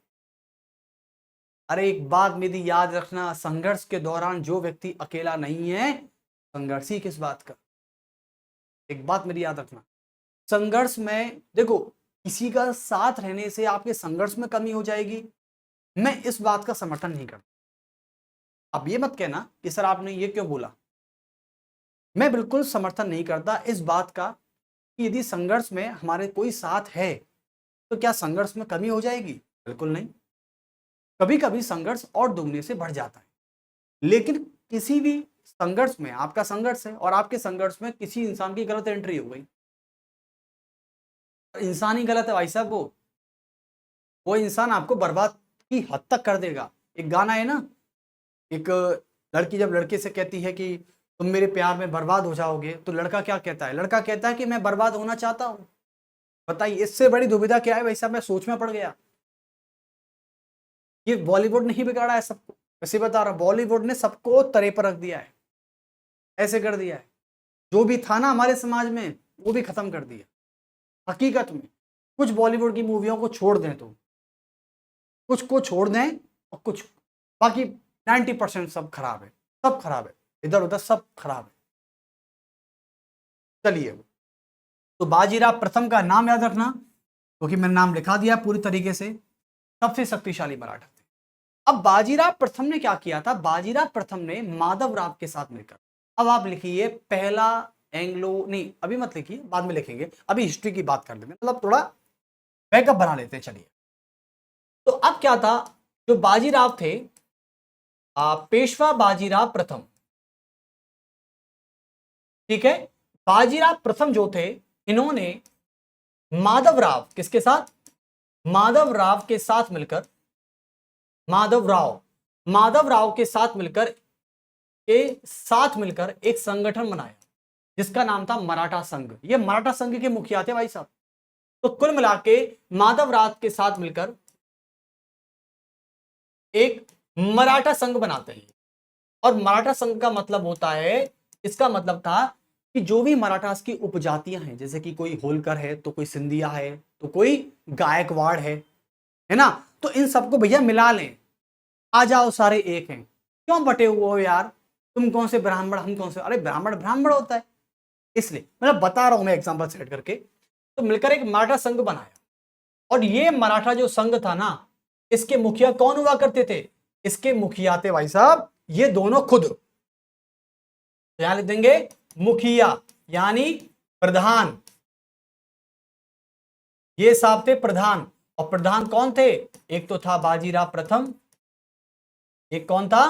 अरे एक बात मेरी याद रखना, संघर्ष के दौरान जो व्यक्ति अकेला नहीं है, संघर्ष ही किस बात का। एक बात मेरी याद रखना, संघर्ष में देखो, किसी का साथ रहने से आपके संघर्ष में कमी हो जाएगी, मैं इस बात का समर्थन नहीं करता। अब ये मत कहना कि सर आपने ये क्यों बोला, मैं बिल्कुल समर्थन नहीं करता इस बात का कि यदि संघर्ष में हमारे कोई साथ है तो क्या संघर्ष में कमी हो जाएगी, बिल्कुल नहीं। कभी कभी संघर्ष और दुगने से बढ़ जाता है, लेकिन किसी भी संघर्ष में, आपका संघर्ष है और आपके संघर्ष में किसी इंसान की गलत एंट्री हो गई, इंसान ही गलत है भाई साहब, वो इंसान आपको बर्बाद की हद तक कर देगा। एक गाना है ना, एक लड़की जब लड़के से कहती है कि तुम मेरे प्यार में बर्बाद हो जाओगे, तो लड़का क्या कहता है, लड़का कहता है कि मैं बर्बाद होना चाहता हूं। बताइए इससे बड़ी दुविधा क्या है भाई साहब, मैं सोच में पड़ गया। ये बॉलीवुड नहीं बिगाड़ा है सबको, वैसे बता रहा, बॉलीवुड ने सबको तरे पर रख दिया है, ऐसे कर दिया है, जो भी था ना हमारे समाज में वो भी खत्म कर दिया। हकीकत में कुछ बॉलीवुड की मूवियों को छोड़ दें तो, कुछ को छोड़ दें और कुछ, बाकी 90% सब खराब है, सब खराब है, इधर उधर सब खराब है। चलिए, तो बाजीराव प्रथम का नाम याद रखना, क्योंकि मैंने नाम लिखा दिया पूरी तरीके से, सबसे शक्तिशाली मराठा थे। अब बाजीराव प्रथम ने क्या किया था, बाजीराव प्रथम ने माधवराव के साथ मिलकर, अब आप लिखिए पहला एंग्लो, नहीं अभी मत लिखिए, बाद में लिखेंगे, अभी हिस्ट्री की बात कर लेते हैं, मतलब थोड़ा बैकअप बना लेते हैं। चलिए, तो अब क्या था, जो बाजीराव थे, पेशवा बाजीराव प्रथम, ठीक है, बाजीराव प्रथम जो थे, इन्होंने माधवराव, किसके साथ, माधवराव के साथ मिलकर, माधवराव के साथ मिलकर एक संगठन बनाया जिसका नाम था मराठा संघ। ये मराठा संघ के मुखिया थे भाई साहब। तो कुल मिला के माधवराव के साथ मिलकर एक मराठा संघ बनाते हैं, और मराठा संघ का मतलब होता है, इसका मतलब था कि जो भी मराठास की उपजातियां हैं, जैसे कि कोई होलकर है, तो कोई सिंधिया है, तो कोई गायकवाड़ है ना, तो इन सबको भैया मिला लें, आ जाओ सारे एक हैं। क्यों बटे हुए हो यार, तुम कौन से ब्राह्मण, हम कौन से, अरे ब्राह्मण ब्राह्मण होता है, इसलिए मतलब बता रहा हूं मैं एग्जांपल सेट करके। तो मिलकर एक मराठा संघ बनाया, और ये मराठा जो संघ था ना, इसके मुखिया कौन हुआ करते थे, इसके मुखिया थे भाई साहब ये दोनों खुद। तो यहां लिख देंगे मुखिया, यानी प्रधान, ये साहब थे प्रधान। और प्रधान कौन थे, एक तो था बाजीराव प्रथम, एक कौन था,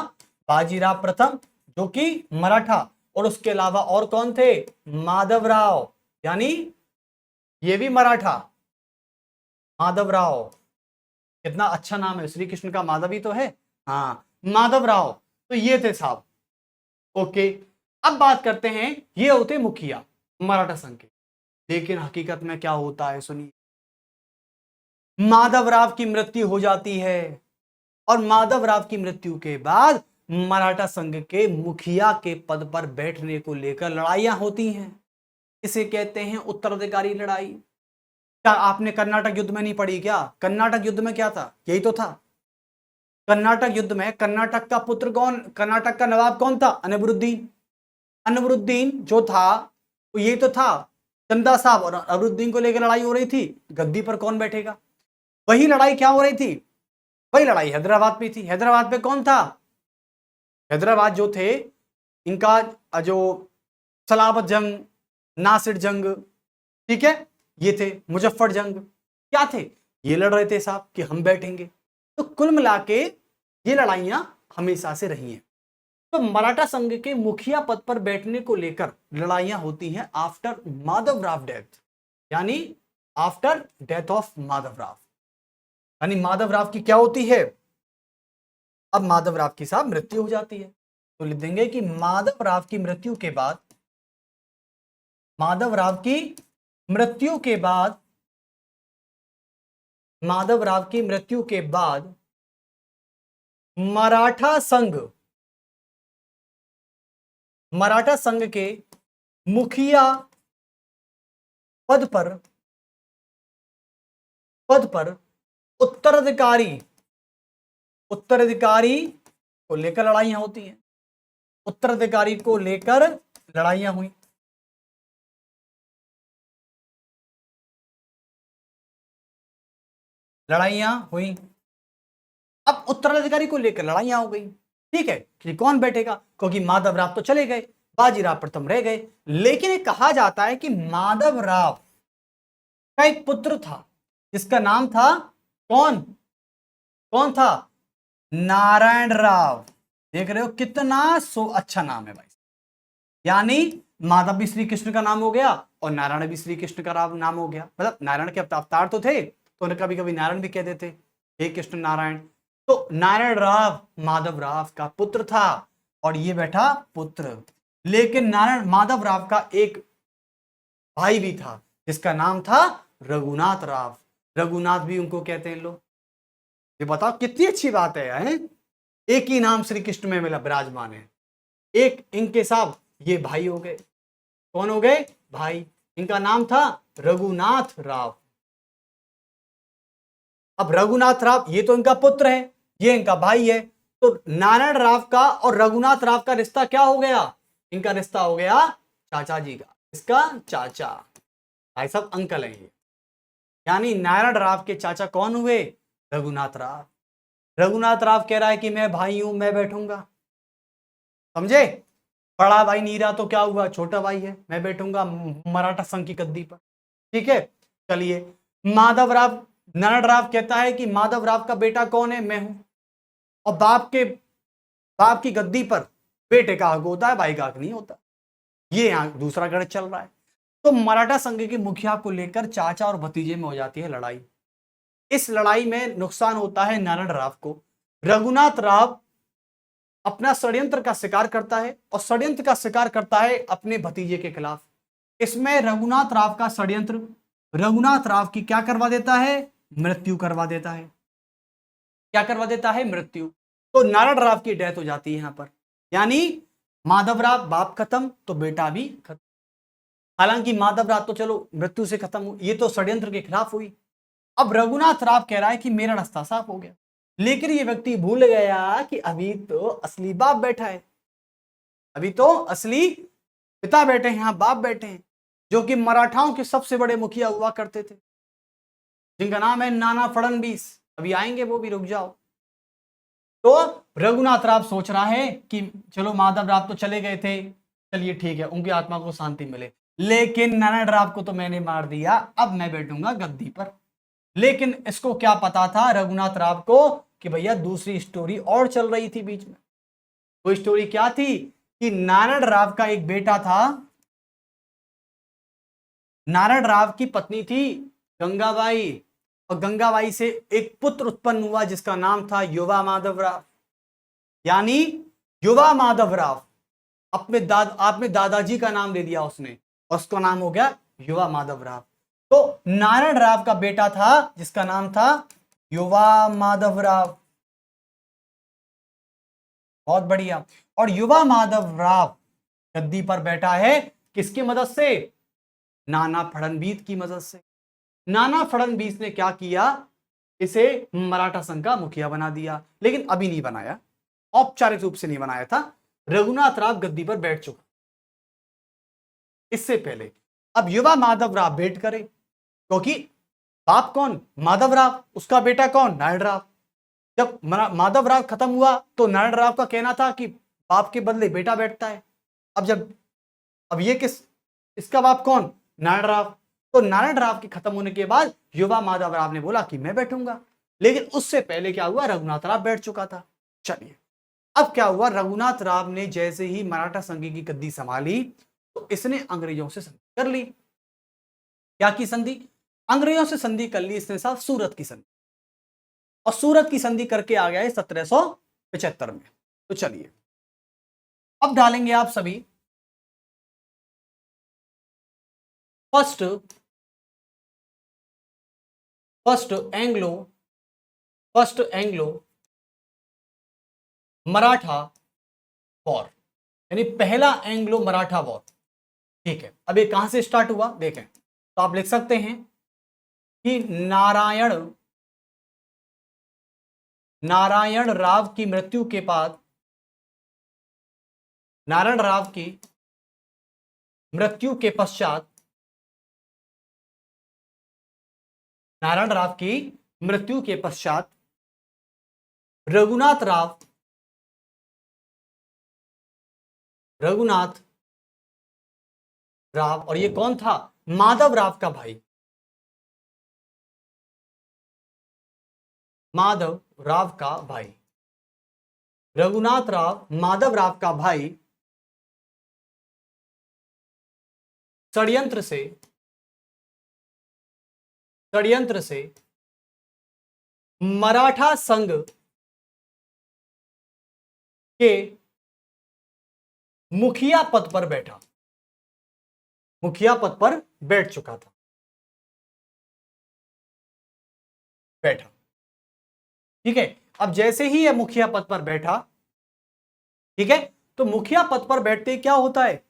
बाजीराव प्रथम जो कि मराठा, और उसके अलावा और कौन थे, माधवराव, यानी ये भी मराठा, माधवराव, कितना अच्छा नाम है, श्री कृष्ण का माधव ही तो है, हाँ माधवराव, तो ये थे साहब। ओके, अब बात करते हैं, ये होते मुखिया मराठा संघ के। लेकिन हकीकत में क्या होता है सुनिए, माधवराव की मृत्यु हो जाती है, और माधवराव की मृत्यु के बाद मराठा संघ के मुखिया के पद पर बैठने को लेकर लड़ाइयां होती हैं। इसे कहते हैं उत्तराधिकारी लड़ाई। क्या आपने कर्नाटक युद्ध में नहीं पढ़ी क्या, कर्नाटक युद्ध में क्या था, यही तो था। कर्नाटक युद्ध में कर्नाटक का पुत्र कौन, कर्नाटक का नवाब कौन था, अनवरुद्दीन। अनवरुद्दीन जो था वो यही तो था चंदा साहब और अरुद्दीन को लेकर लड़ाई हो रही थी, गद्दी पर कौन बैठेगा। वही लड़ाई क्या हो रही थी, वही लड़ाई हैदराबाद में थी। हैदराबाद पे कौन था, हैदराबाद जो थे इनका जो सलाबत जंग, नासिर जंग, ठीक है, ये थे मुजफ्फर जंग, क्या थे, ये लड़ रहे थे साहब कि हम बैठेंगे। तो कुल मिला के ये लड़ाइयां हमेशा से रही हैं। तो मराठा संघ के मुखिया पद पर बैठने को लेकर लड़ाइयां होती हैं आफ्टर माधवराव डेथ, यानी आफ्टर डेथ ऑफ माधवराव, यानी माधवराव की क्या होती है, अब माधवराव की साहब मृत्यु हो जाती है। तो लिख देंगे कि माधवराव की मृत्यु के बाद, माधवराव की मृत्यु के बाद, माधवराव की मृत्यु के बाद मराठा संघ, मराठा संघ के मुखिया पद पर उत्तराधिकारी, उत्तराधिकारी को लेकर लड़ाइयां होती हैं, उत्तराधिकारी को लेकर लड़ाइयां हुई। लड़ाइयां हुई, अब उत्तराधिकारी को लेकर लड़ाइयां हो गई, ठीक है, कि कौन बैठेगा, क्योंकि माधवराव तो चले गए, बाजीराव प्रथम रह गए। लेकिन ये कहा जाता है कि माधवराव का एक पुत्र था जिसका नाम था कौन, कौन था, नारायण राव। देख रहे हो कितना अच्छा नाम है भाई, यानी माधव भी श्री कृष्ण का नाम हो गया और नारायण भी श्री कृष्ण का नाम हो गया। मतलब नारायण के अवतार तो थे, तो उन्हें कभी कभी नारायण भी कह देते, हे कृष्ण नारायण। तो नारायण राव माधव राव का पुत्र था और ये बैठा पुत्र। लेकिन नारायण माधव राव का एक भाई भी था जिसका नाम था रघुनाथ राव, रघुनाथ भी उनको कहते हैं लोग। ये बताओ कितनी अच्छी बात है? एक ही नाम श्री कृष्ण में मिला, विराजमान है। एक इनके साहब ये भाई हो गए, कौन हो गए, भाई। इनका नाम था रघुनाथ राव। अब रघुनाथ राव ये तो इनका पुत्र है, ये इनका भाई है। तो नारायण राव का और रघुनाथ राव का रिश्ता क्या हो गया, इनका रिश्ता हो गया चाचा जी का। इसका चाचा, भाई साहब अंकल हैं ये। यानी नारायण राव के चाचा कौन हुए, रघुनाथ राव। रघुनाथ राव कह रहा है कि मैं भाई हूं, मैं बैठूंगा, समझे। बड़ा भाई नहीं रहा तो क्या हुआ, छोटा भाई है, मैं बैठूंगा मराठा संघ की गद्दी पर, ठीक है। चलिए, माधव राव, नारायण राव कहता है कि माधव राव का बेटा कौन है, मैं हूं। और बाप की गद्दी पर बेटे का हक होता है, भाई का हक नहीं होता। ये यहां दूसरा गणित चल रहा है। तो मराठा संघ के मुखिया को लेकर चाचा और भतीजे में हो जाती है लड़ाई। इस लड़ाई में नुकसान होता है नारायण राव को। रघुनाथ राव अपना षड्यंत्र का शिकार करता है और षड्यंत्र का शिकार करता है अपने भतीजे के खिलाफ। इसमें रघुनाथ राव का षड्यंत्र रघुनाथ राव की क्या करवा देता है, मृत्यु करवा देता है। क्या करवा देता है, मृत्यु। तो नारायण राव की डेथ हो जाती है यहां पर, यानी माधवराव बाप खत्म तो बेटा भी खत्म। हालांकि माधवराव तो चलो मृत्यु से खत्म हुई, ये तो षड्यंत्र के खिलाफ हुई। अब रघुनाथ राव कह रहा है कि मेरा रास्ता साफ हो गया, लेकिन ये व्यक्ति भूल गया कि अभी तो असली बाप बैठा है, अभी तो असली पिता बैठे हैं, यहां बाप बैठे हैं, जो कि मराठाओं के सबसे बड़े मुखिया हुआ करते थे, जिनका नाम है नाना फडणवीस। अभी आएंगे वो भी, रुक जाओ। तो रघुनाथ राव सोच रहा है कि चलो माधव राव तो चले गए थे, चलिए ठीक है, उनकी आत्मा को शांति मिले, लेकिन नारायण राव को तो मैंने मार दिया, अब मैं बैठूंगा गद्दी पर। लेकिन इसको क्या पता था रघुनाथ राव को कि भैया दूसरी स्टोरी और चल रही थी बीच में। वो स्टोरी क्या थी कि नारायण राव का एक बेटा था, नारायण राव की पत्नी थी गंगाबाई, और गंगाबाई से एक पुत्र उत्पन्न हुआ जिसका नाम था युवा माधवराव। यानी युवा माधवराव अपने दादाजी का नाम ले दिया उसने, और उसका नाम हो गया युवा माधवराव। तो नारायण राव का बेटा था जिसका नाम था युवा माधवराव, बहुत बढ़िया। और युवा माधवराव गद्दी पर बैठा है किसकी मदद से, नाना फडणवीस की मदद से। नाना फडणवीस ने क्या किया, इसे मराठा संघ का मुखिया बना दिया, लेकिन अभी नहीं बनाया, औपचारिक रूप से नहीं बनाया था। रघुनाथ राव गद्दी पर बैठ चुका, इससे पहले अब युवा माधवराव भेंट करे, क्योंकि बाप कौन, माधवराव, उसका बेटा कौन, नारायण राव। जब माधवराव खत्म हुआ तो नारायण राव का कहना था कि बाप के बदले बेटा बैठता है। अब ये इसका बाप कौन, नारायण राव। तो नारायण राव के खत्म होने के बाद युवा माधवराव ने बोला कि मैं बैठूंगा, लेकिन उससे पहले क्या हुआ, रघुनाथ राव बैठ चुका था। चलिए, अब क्या हुआ, रघुनाथ राव ने जैसे ही मराठा संघ की गद्दी संभाली तो इसने अंग्रेजों से संधि कर ली। क्या की संधि, अंग्रेजों से संधि कर ली इसने साहब, सूरत की संधि। और सूरत की संधि करके आ गया है 1775 में। तो चलिए अब डालेंगे आप सभी फर्स्ट एंग्लो मराठा वॉर, यानी पहला एंग्लो मराठा वॉर। ठीक है, अब ये कहां से स्टार्ट हुआ देखें, तो आप लिख सकते हैं कि नारायण राव की मृत्यु के बाद, नारायण राव की मृत्यु के पश्चात, नारायण राव की मृत्यु के पश्चात रघुनाथ राव, और ये कौन था, माधव राव का भाई, माधव राव का भाई, रघुनाथ राव माधव राव का भाई षड्यंत्र से मराठा संघ के मुखिया पद पर बैठा, मुखिया पद पर बैठ चुका था, बैठा। ठीक है, अब जैसे ही यह मुखिया पद पर बैठा, ठीक है, तो मुखिया पद पर बैठते ही क्या होता है,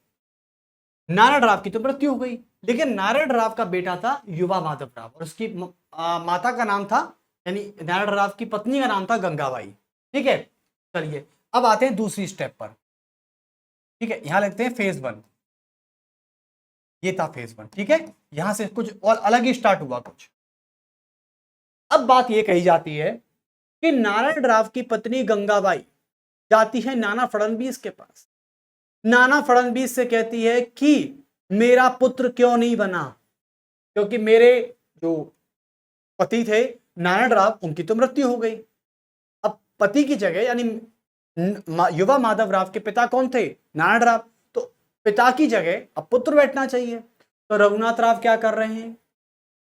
नारायण राव की तो मृत्यु हो गई, लेकिन नारायण राव का बेटा था युवा माधव राव, और उसकी माता का नाम था, यानी नारायण राव की पत्नी का नाम था गंगाबाई। ठीक है, चलिए अब आते हैं दूसरी स्टेप पर। ठीक है, यहां लिखते हैं फेज 1, ये था फेज 1। ठीक है, यहां से कुछ और अलग ही स्टार्ट हुआ कुछ। अब बात यह कही जाती है कि नारायण राव की पत्नी गंगाबाई जाती है नाना फडणवीस के पास, नाना फडणवीस से कहती है कि मेरा पुत्र क्यों नहीं बना, क्योंकि मेरे जो पति थे नारायण राव, उनकी तो मृत्यु हो गई। अब पति की जगह, यानी युवा माधव राव के पिता कौन थे, नारायण राव, तो पिता की जगह अब पुत्र बैठना चाहिए। तो रघुनाथ राव क्या कर रहे हैं,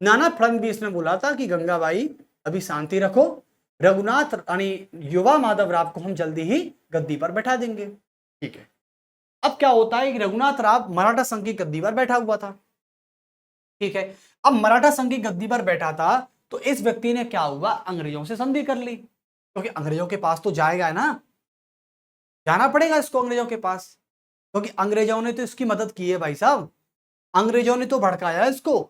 नाना फडणवीस ने बोला था कि गंगाबाई अभी शांति रखो, रघुनाथ यानी युवा माधव राव को हम जल्दी ही गद्दी पर बैठा देंगे। ठीक है, अब क्या होता है कि रघुनाथ राव मराठा संघ की गद्दी पर बैठा हुआ था। ठीक है, अब मराठा संघ की गद्दी पर बैठा था तो इस व्यक्ति ने क्या हुआ, अंग्रेजों से संधि कर ली, क्योंकि अंग्रेजों के पास तो जाएगा ना, जाना पड़ेगा इसको अंग्रेजों के पास, क्योंकि अंग्रेजों ने तो इसकी मदद की है भाई साहब, अंग्रेजों ने तो भड़काया इसको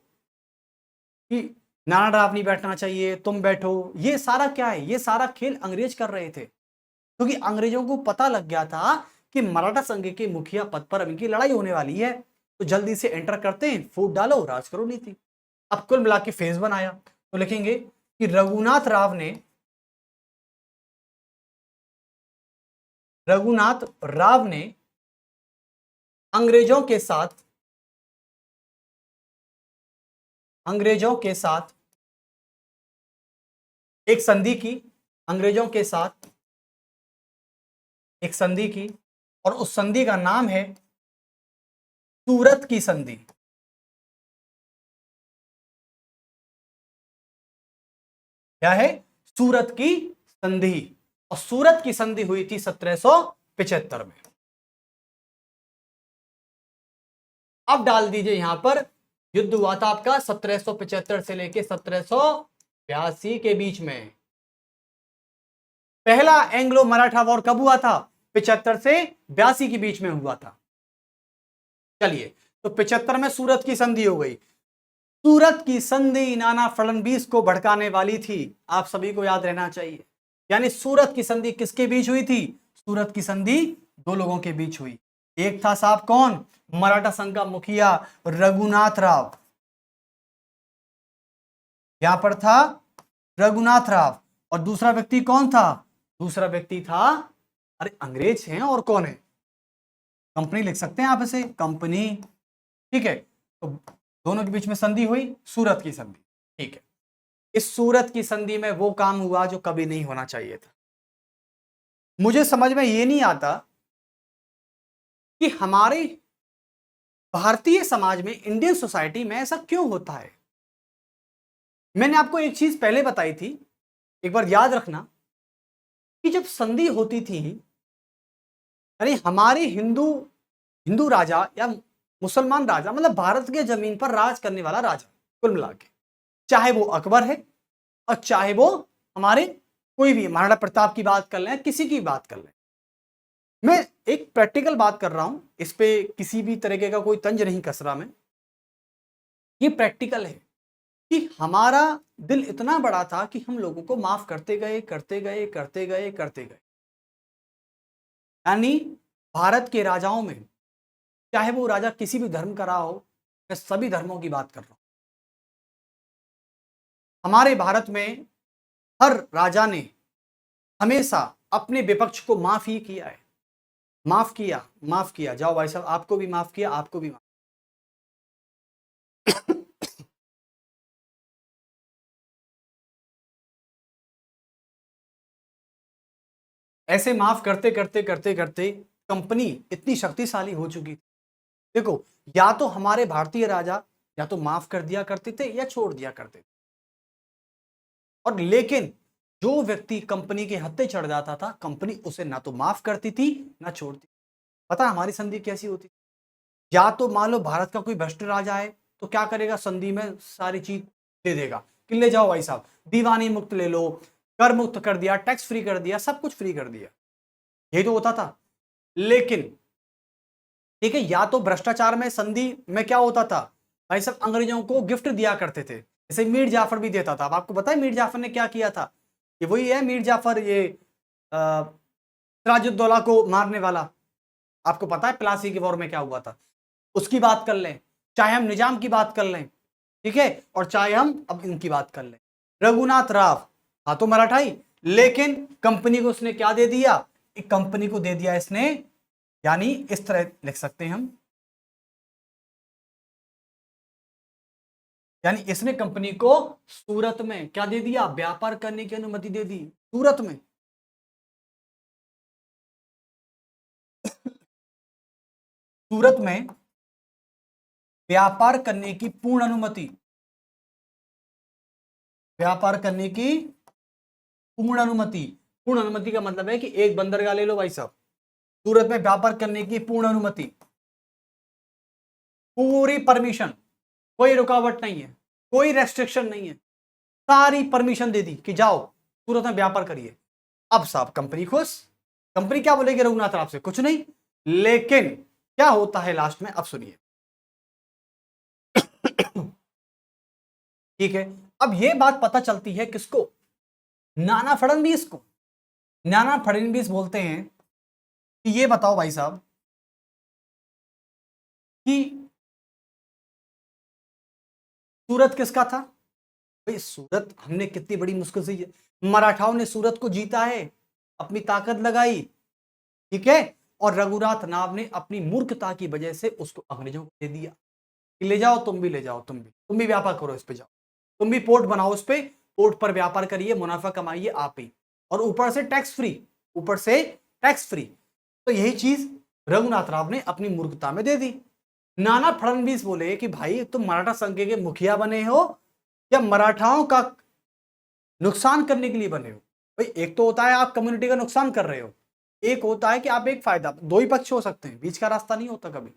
कि नारायण राव नहीं बैठना चाहिए, तुम बैठो। ये सारा क्या है, ये सारा खेल अंग्रेज कर रहे थे, क्योंकि अंग्रेजों को पता लग गया था कि मराठा संघ के मुखिया पद पर अब इनकी लड़ाई होने वाली है, तो जल्दी से एंटर करते हैं, फूट डालो, राज करो नीति। अब कुल मिला के फेज 1 आया, तो लिखेंगे कि रघुनाथ राव ने अंग्रेजों के साथ एक संधि की, अंग्रेजों के साथ एक संधि की, और उस संधि का नाम है सूरत की संधि। क्या है, सूरत की संधि, और सूरत की संधि हुई थी 1775 में। अब डाल दीजिए यहां पर, युद्ध हुआ था आपका 1775 से लेके 1782 के बीच में। पहला एंग्लो मराठा वॉर कब हुआ था, 75 से 82 के बीच में हुआ था। चलिए, तो 75 में सूरत की संधि हो गई। सूरत की संधि नाना फडणवीस को भड़काने वाली थी, आप सभी को याद रहना चाहिए। यानी सूरत की संधि किसके बीच हुई थी, सूरत की संधि दो लोगों के बीच हुई, एक था साहब कौन, मराठा संघ का मुखिया रघुनाथ राव, यहां पर था रघुनाथ राव। और दूसरा व्यक्ति कौन था, दूसरा व्यक्ति था, अरे अंग्रेज हैं और कौन है, कंपनी लिख सकते हैं आप इसे, कंपनी। ठीक है, तो दोनों के बीच में संधि हुई, सूरत की संधि। ठीक है, इस सूरत की संधि में वो काम हुआ जो कभी नहीं होना चाहिए था। मुझे समझ में ये नहीं आता कि हमारे भारतीय समाज में, इंडियन सोसाइटी में ऐसा क्यों होता है। मैंने आपको एक चीज पहले बताई थी, एक बार याद रखना, कि जब संधि होती थी, यानी हमारे हिंदू हिंदू राजा या मुसलमान राजा, मतलब भारत के जमीन पर राज करने वाला राजा, कुल मिला के, चाहे वो अकबर है और चाहे वो हमारे कोई भी महाराणा प्रताप की बात कर लें, किसी की बात कर लें, मैं एक प्रैक्टिकल बात कर रहा हूं, इस पे किसी भी तरीके का कोई तंज नहीं कस रहा मैं, ये प्रैक्टिकल है कि हमारा दिल इतना बड़ा था कि हम लोगों को माफ करते गए करते गए करते गए करते गए। यानी भारत के राजाओं में, चाहे वो राजा किसी भी धर्म का रहा हो, मैं सभी धर्मों की बात कर रहा हूं, हमारे भारत में हर राजा ने हमेशा अपने विपक्ष को माफ ही किया है, माफ किया, माफ किया, जाओ भाई साहब, आपको भी माफ किया, आपको भी माफ। ऐसे माफ करते करते करते करते कंपनी इतनी शक्तिशाली हो चुकी थी। देखो, या तो हमारे भारतीय राजा या तो माफ कर दिया करते थे या छोड़ दिया करते थे, और लेकिन जो व्यक्ति कंपनी के हत्थे चढ़ जाता था, कंपनी उसे ना तो माफ करती थी ना छोड़ती। पता हमारी संधि कैसी होती, या तो मान लो भारत का कोई भ्रष्ट राजा है, तो क्या करेगा, संधि में सारी चीज दे देगा कि ले जाओ भाई साहब, दीवानी मुक्त ले लो, कर मुक्त कर दिया, टैक्स फ्री कर दिया, सब कुछ फ्री कर दिया, यही तो होता था। लेकिन ठीक है, या तो भ्रष्टाचार में संधि में क्या होता था, भाई साहब अंग्रेजों को गिफ्ट दिया करते थे, जैसे मीर जाफर भी देता था। अब आपको पता है मीर जाफर ने क्या किया था, ये वही है मीर जाफर, ये सिराजुद्दौला को मारने वाला, आपको पता है प्लासी के वॉर में क्या हुआ था, उसकी बात कर लें, चाहे हम निजाम की बात कर लें, ठीक है, और चाहे हम अब इनकी बात कर लें, रघुनाथ राव था तो मराठाई, लेकिन कंपनी को उसने क्या दे दिया, एक कंपनी को दे दिया इसने, यानी इस तरह लिख सकते हैं हम, यानी इसने कंपनी को सूरत में क्या दे दिया, व्यापार करने की अनुमति दे दी सूरत में। सूरत में व्यापार करने की पूर्ण अनुमति, व्यापार करने की पूर्ण अनुमति। पूर्ण अनुमति का मतलब है कि एक बंदरगाह ले लो भाई साहब, सूरत में व्यापार करने की पूर्ण अनुमति, पूरी परमिशन, कोई रुकावट नहीं है, कोई रेस्ट्रिक्शन नहीं है, सारी परमिशन दे दी कि जाओ सूरत में व्यापार करिए। अब साहब कंपनी खुश, कंपनी क्या बोलेगी रघुनाथ राव से, कुछ नहीं, लेकिन क्या होता है लास्ट में, अब सुनिए। ठीक है, अब यह बात पता चलती है किसको, नाना फडणवीस को। नाना फडणवीस बोलते हैं कि ये बताओ भाई साहब कि सूरत किसका था। भाई सूरत हमने कितनी बड़ी मुश्किल से, मराठाओं ने सूरत को जीता है, अपनी ताकत लगाई, ठीक है, और रघुनाथ राव ने अपनी मूर्खता की वजह से उसको अंग्रेजों को दे दिया कि ले जाओ, तुम भी ले जाओ, तुम भी व्यापार करो इस पे, जाओ तुम भी पोर्ट बनाओ, उस पे पोर्ट पर व्यापार करिए, मुनाफा कमाइए आप ही, और ऊपर से टैक्स फ्री, ऊपर से टैक्स फ्री। तो यही चीज रघुनाथ राव ने अपनी मूर्खता में दे दी। नाना फडणवीस बोले कि भाई तुम मराठा संघ के मुखिया बने हो या मराठाओं का नुकसान करने के लिए बने हो। भाई एक तो होता है आप कम्युनिटी का नुकसान कर रहे हो, एक होता है कि आप एक फायदा, दो ही पक्ष हो सकते हैं, बीच का रास्ता नहीं होता कभी।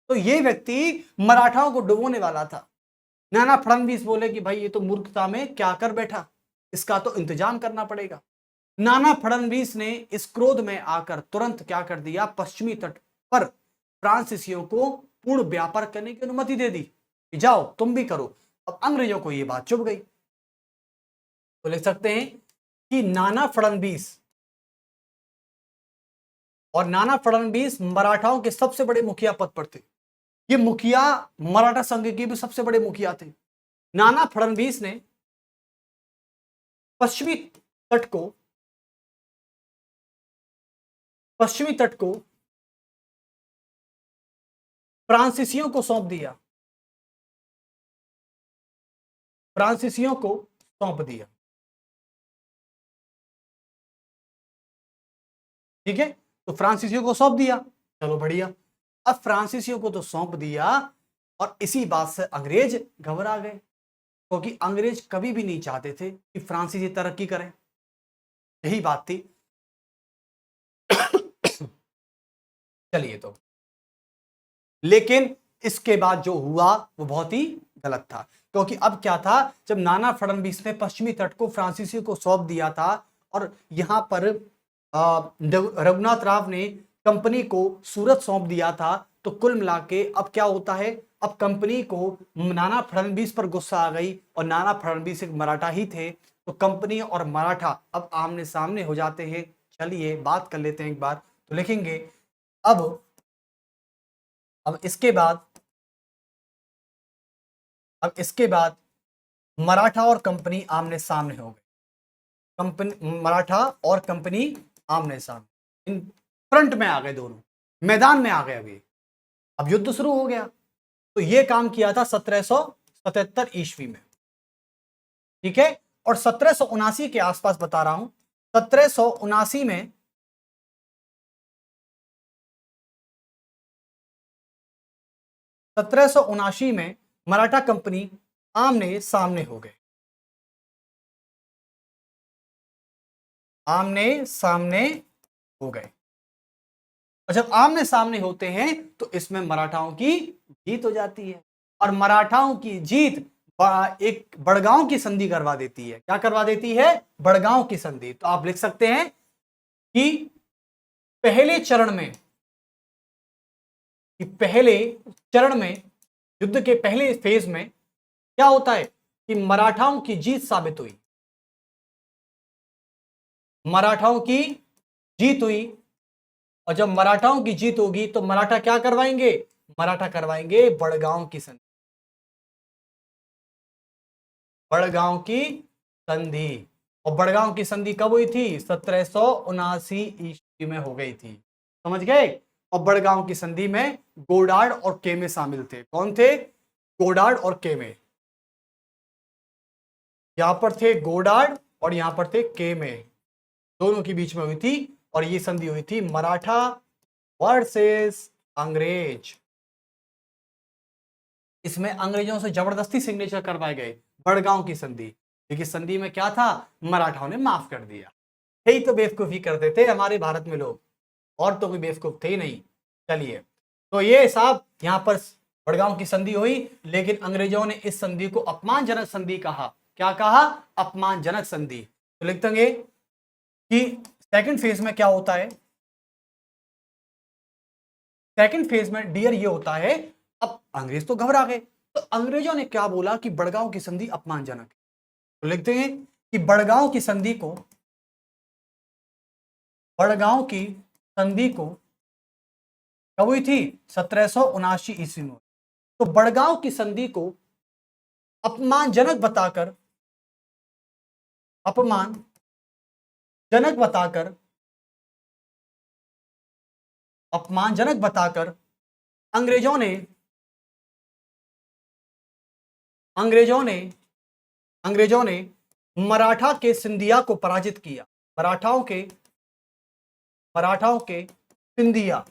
तो ये व्यक्ति मराठाओं को डुबोने वाला था। नाना फडणवीस बोले कि भाई ये तो मूर्खता में क्या कर बैठा, इसका तो इंतजाम करना पड़ेगा। नाना फडणवीस ने इस क्रोध में आकर तुरंत क्या कर दिया, पश्चिमी तट पर फ्रांसीसियों को पूर्ण व्यापार करने की अनुमति दे दी कि जाओ तुम भी करो। अब अंग्रेजों को यह बात चुभ गई, तो लिख सकते हैं कि नाना फडणवीस और नाना फडणवीस मराठाओं के सबसे बड़े मुखिया पद पर थे। ये मुखिया मराठा संघ के भी सबसे बड़े मुखिया थे। नाना फडणवीस ने पश्चिमी तट को फ्रांसीसियों को सौंप दिया। फ्रांसीसियों को सौंप दिया। ठीक है, तो फ्रांसीसियों को सौंप दिया, चलो बढ़िया। अब फ्रांसीसियों को तो सौंप दिया और इसी बात से अंग्रेज घबरा गए, क्योंकि अंग्रेज कभी भी नहीं चाहते थे कि फ्रांसीसी तरक्की करें, यही बात थी। चलिए, तो लेकिन इसके बाद जो हुआ वो बहुत ही गलत था, क्योंकि अब क्या था, जब नाना फडणवीस ने पश्चिमी तट को फ्रांसीसी को सौंप दिया था और यहां पर रघुनाथ राव ने कंपनी को सूरत सौंप दिया था, तो कुल मिला के अब क्या होता है, अब कंपनी को नाना फडणवीस पर गुस्सा आ गई, और नाना फडणवीस एक मराठा ही थे, तो कंपनी और मराठा अब आमने सामने हो जाते हैं। चलिए बात कर लेते हैं एक बार, तो लिखेंगे अब इसके बाद मराठा और कंपनी आमने सामने हो गए। मराठा और कंपनी आमने सामने, इन फ्रंट में आ गए, दोनों मैदान में आ गए। अभी अब युद्ध शुरू हो गया। तो यह काम किया था 1777 ईस्वी में, ठीक है। और 1779 के आसपास बता रहा हूं, 1779 में मराठा कंपनी आमने सामने हो गए, आमने सामने हो गए। और जब आमने सामने होते हैं तो इसमें मराठाओं की जीत हो जाती है, और मराठाओं की जीत एक बड़गांव की संधि करवा देती है। क्या करवा देती है? बड़गांव की संधि। तो आप लिख सकते हैं कि पहले चरण में युद्ध के पहले फेज में क्या होता है कि मराठाओं की जीत साबित हुई, मराठाओं की जीत हुई। और जब मराठाओं की जीत होगी तो मराठा क्या करवाएंगे? मराठा करवाएंगे बड़गांव की संधि, बड़गांव की संधि। और बड़गांव की संधि कब हुई थी? 1779 ईस्वी में हो गई थी, समझ गए। और बड़गांव की संधि में गोडार्ड और केमे शामिल थे। कौन थे? गोडार्ड और केमे। यहां पर थे गोडार्ड और यहां पर थे केमे, दोनों के बीच में हुई थी। और ये संधि हुई थी मराठा वर्सेस अंग्रेज। इसमें अंग्रेजों से जबरदस्ती सिग्नेचर करवाए गए बड़गांव की संधि, लेकिन संधि में क्या था? मराठाओं ने माफ कर दिया। यही तो बेवकूफी करते थे हमारे भारत में लोग, और तो कोई बेवकूफ थे ही नहीं। चलिए, तो ये साहब यहां पर बड़गांव की संधि हुई, लेकिन अंग्रेजों ने इस संधि को अपमानजनक संधि कहा। क्या कहा? अपमानजनक संधि। तो लिख देंगे कि सेकंड फेज में क्या होता है, सेकंड फेज में डियर ये होता है, अब अंग्रेज तो घबरा गए, तो अंग्रेजों ने क्या बोला कि बड़गांव की संधि अपमानजनक है। तो लिखते हैं कि बड़गांव की संधि को कब हुई थी? 1779 ईस्वी में। तो बड़गांव की संधि को अपमानजनक बताकर अंग्रेजों ने मराठा के सिंधिया को पराजित किया। मराठाओं के सिंधिया,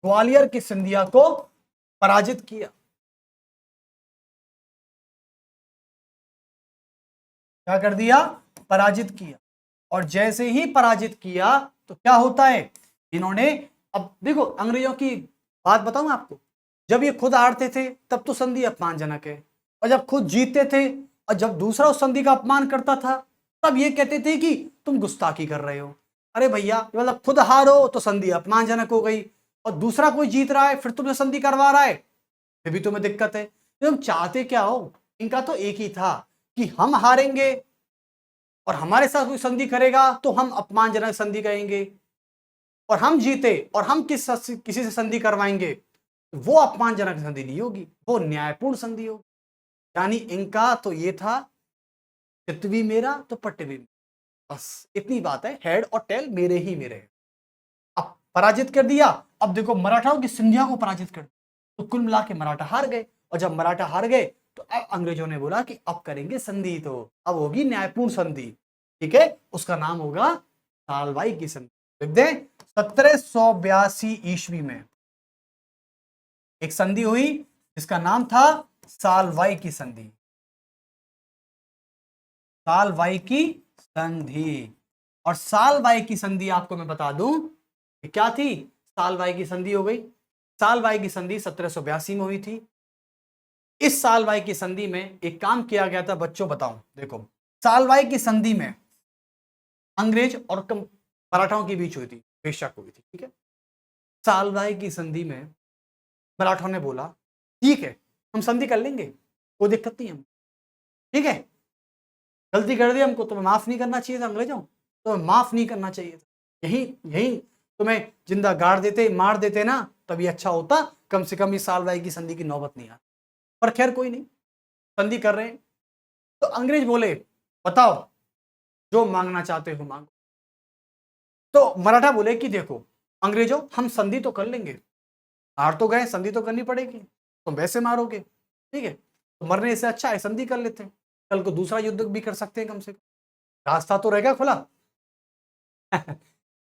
ग्वालियर के सिंधिया को पराजित किया। क्या कर दिया? पराजित किया। और जैसे ही पराजित किया तो क्या होता है, इन्होंने, अब देखो अंग्रेजों की बात बताऊं आपको, जब ये खुद हारते थे तब तो संधि अपमानजनक है, और जब खुद जीतते थे और जब दूसरा उस संधि का अपमान करता था तब ये कहते थे कि तुम गुस्ताखी कर रहे हो। अरे भैया, मतलब खुद हारो तो संधि अपमानजनक हो गई, और दूसरा कोई जीत रहा है फिर तुम्हें संधि करवा रहा है, फिर भी तुम्हें दिक्कत है। तुम चाहते क्या हो? इनका तो एक ही था कि हम हारेंगे और हमारे साथ कोई संधि करेगा तो हम अपमानजनक संधि कहेंगे। और हम जीते और हम किसी से संधि करवाएंगे, वो अपमानजनक संधि नहीं होगी, वो न्यायपूर्ण संधि होगी। यानी इनका तो ये था, चित्त भी मेरा तो पट्ट भी मेरा, बस इतनी बात है, हेड और टेल मेरे ही मेरे हैं। अब पराजित कर दिया। अब देखो मराठाओं की सिंधिया को पराजित कर दिया, तो कुल मिला के मराठा हार गए। और जब मराठा हार गए तो अब अंग्रेजों ने बोला कि अब करेंगे संधि, तो अब होगी न्यायपूर्ण संधि, ठीक है, उसका नाम होगा सालवाई की संधि। लिख दें, 1782 ईस्वी में एक संधि हुई जिसका नाम था सालवाई की संधि। सालवाई की संधि। और सालवाई की संधि आपको मैं बता दूं कि क्या थी। सालवाई की संधि हो गई, सालवाई की संधि 1782 में हुई थी। इस सालवाई की संधि में एक काम किया गया था बच्चों, बताओ देखो, सालवाई की संधि में अंग्रेज और मराठाओं के बीच हुई थी, बेशक हुई थी, ठीक है। सालवाई की संधि में मराठाओं ने बोला ठीक है हम संधि कर लेंगे, कोई दिक्कत नहीं, हम ठीक है, गलती कर दी हमको, तुम्हें माफ नहीं करना चाहिए था अंग्रेजों, तुम्हें माफ नहीं करना चाहिए था, यही यही तुम्हें जिंदा गाड़ देते, मार देते ना, तभी अच्छा होता, कम से कम इस सालवाई की संधि की नौबत नहीं आती। पर खैर कोई नहीं, संधि कर रहे हैं। तो अंग्रेज बोले बताओ जो मांगना चाहते हो मांगो। तो मराठा बोले कि देखो अंग्रेजों हम संधि तो कर लेंगे, हार तो गए, संधि तो करनी पड़ेगी, तुम वैसे मारोगे, ठीक है, तो मरने से अच्छा है संधि कर लेते हैं, कल को दूसरा युद्ध भी कर सकते हैं, कम से कम रास्ता तो रहेगा खुला।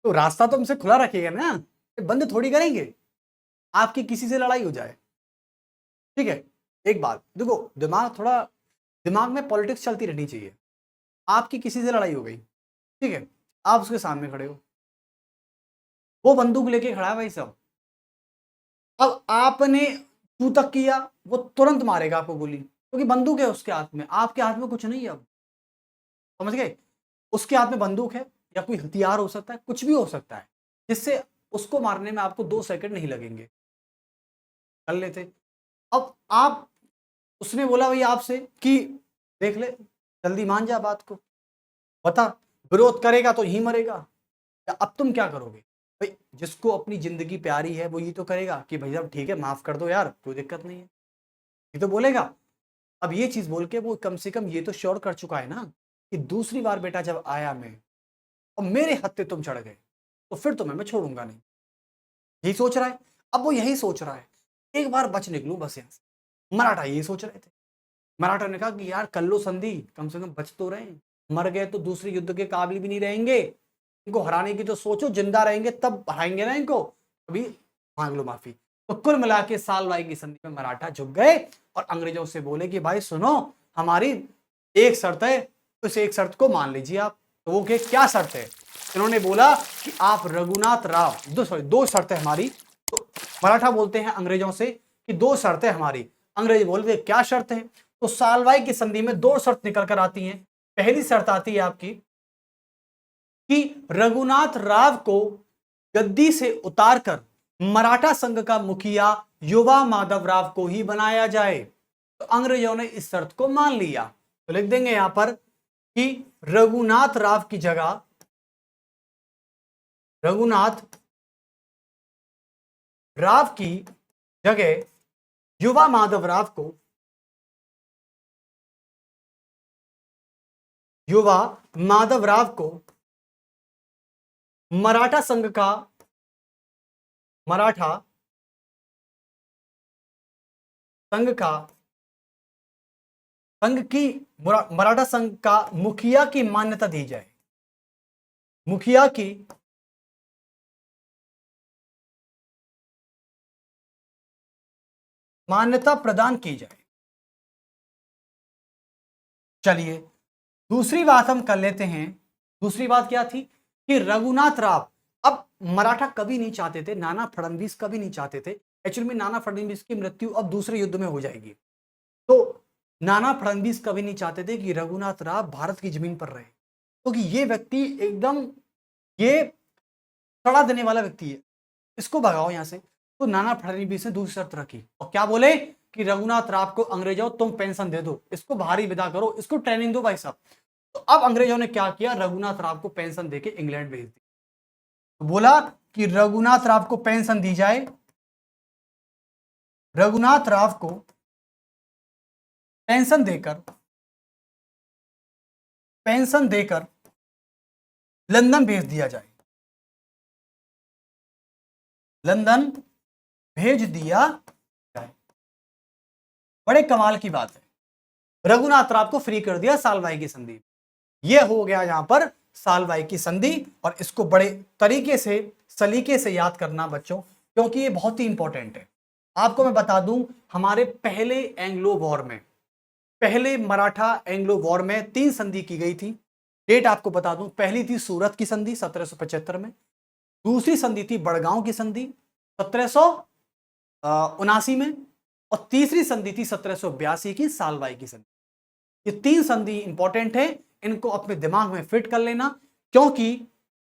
तो रास्ता तो हमसे खुला रखिएगा ना, बंद थोड़ी करेंगे आपकी किसी से लड़ाई हो जाए, ठीक है। एक बात देखो, दिमाग में पॉलिटिक्स चलती रहनी चाहिए। आपकी किसी से लड़ाई हो गई, ठीक है, आप उसके सामने खड़े हो, वो बंदूक लेके खड़ा है भाई साहब, अब आपने तू तक किया, वो तुरंत मारेगा आपको गोली, क्योंकि बंदूक है उसके हाथ में, आपके हाथ में कुछ नहीं है। अब समझ गए, उसके हाथ में बंदूक है या कोई हथियार हो सकता है, कुछ भी हो सकता है, जिससे उसको मारने में आपको 2 सेकंड नहीं लगेंगे, कर लेते। अब आप, उसने बोला भाई आपसे कि देख ले, जल्दी मान जा बात को, बता विरोध करेगा तो ही मरेगा, या अब तुम क्या करोगे। भाई जिसको अपनी जिंदगी प्यारी है वो ये तो करेगा कि भाई साहब ठीक है माफ कर दो यार, कोई दिक्कत नहीं है, ये तो बोलेगा। अब ये चीज बोल के वो कम से कम ये तो श्योर कर चुका है ना कि दूसरी बार बेटा जब आया मैं और मेरे हत्थे तुम चढ़ गए तो फिर तुम्हें मैं छोड़ूंगा नहीं, यही सोच रहा है। अब वो यही सोच रहा है एक बार बच निकलूं बस यहां से। मराठा यही सोच रहे थे, मराठा ने कहा कि यार कर लो संधि, कम से कम बच तो रहे, मर गए तो दूसरे युद्ध के काबिल भी नहीं रहेंगे, इनको हराने की तो सोचो, जिंदा रहेंगे तब हराएंगे ना इनको, अभी मांग लो माफी। तो कुल मिला के सालवाई की संधि में मराठा झुक गए और अंग्रेजों से बोले कि भाई सुनो, हमारी एक शर्त है, उस एक शर्त को मान लीजिए आप। तो वो क्या शर्त है, इन्होंने बोला कि आप रघुनाथ राव, दो शर्तें हमारी। तो मराठा बोलते हैं अंग्रेजों से कि 2 शर्तें हमारी, अंग्रेज बोलते क्या शर्त है। तो सालवाई की संधि में 2 शर्त निकल कर आती हैं। पहली शर्त आती है आपकी कि रघुनाथ राव को गद्दी से उतारकर मराठा संघ का मुखिया युवा माधव राव को ही बनाया जाए। तो अंग्रेजों ने इस शर्त को मान लिया। तो लिख देंगे यहां पर कि रघुनाथ राव की जगह, रघुनाथ राव की जगह युवा माधव राव को, युवा माधव राव को मराठा संघ का, मराठा संघ का, संघ की, मराठा संघ का मुखिया की मान्यता दी जाए, मुखिया की मान्यता प्रदान की जाए। चलिए दूसरी बात हम कर लेते हैं। दूसरी बात क्या थी कि रघुनाथ राव, अब मराठा कभी नहीं चाहते थे, नाना फडणवीस कभी नहीं चाहते थे, एक्चुअली में नाना फडणवीस की मृत्यु अब दूसरे युद्ध में हो जाएगी, तो नाना फडणवीस कभी नहीं चाहते थे कि रघुनाथ राव भारत की जमीन पर रहे, क्योंकि ये व्यक्ति एकदम ये सड़ा देने वाला व्यक्ति है, इसको भगाओ यहां से। तो नाना फडणवीस ने दूसरी शर्त रखी और क्या बोले कि रघुनाथ राव को अंग्रेजों तुम पेंशन दे दो, इसको बाहरी विदा करो, इसको ट्रेनिंग दो भाई साहब। तो अब अंग्रेजों ने क्या किया, रघुनाथ राव को पेंशन देके इंग्लैंड भेज दी। तो बोला कि रघुनाथ राव को पेंशन दी जाए, रघुनाथ राव को पेंशन देकर लंदन भेज दिया जाए, लंदन भेज दिया जाए। बड़े कमाल की बात है, रघुनाथ राव को फ्री कर दिया सालवाई की संधि। यह हो गया यहां पर सालवाई की संधि, और इसको बड़े तरीके से सलीके से याद करना बच्चों, क्योंकि ये बहुत ही इंपॉर्टेंट है। आपको मैं बता दूं, हमारे पहले एंग्लो वॉर में, पहले मराठा एंग्लो वॉर में 3 संधि की गई थी। डेट आपको बता दूं, पहली थी सूरत की संधि 1775 में, दूसरी संधि थी बड़गांव की संधि 1779 में, और तीसरी संधि थी 1782 की सालवाई की संधि। ये 3 संधि इंपॉर्टेंट है, इनको अपने दिमाग में फिट कर लेना, क्योंकि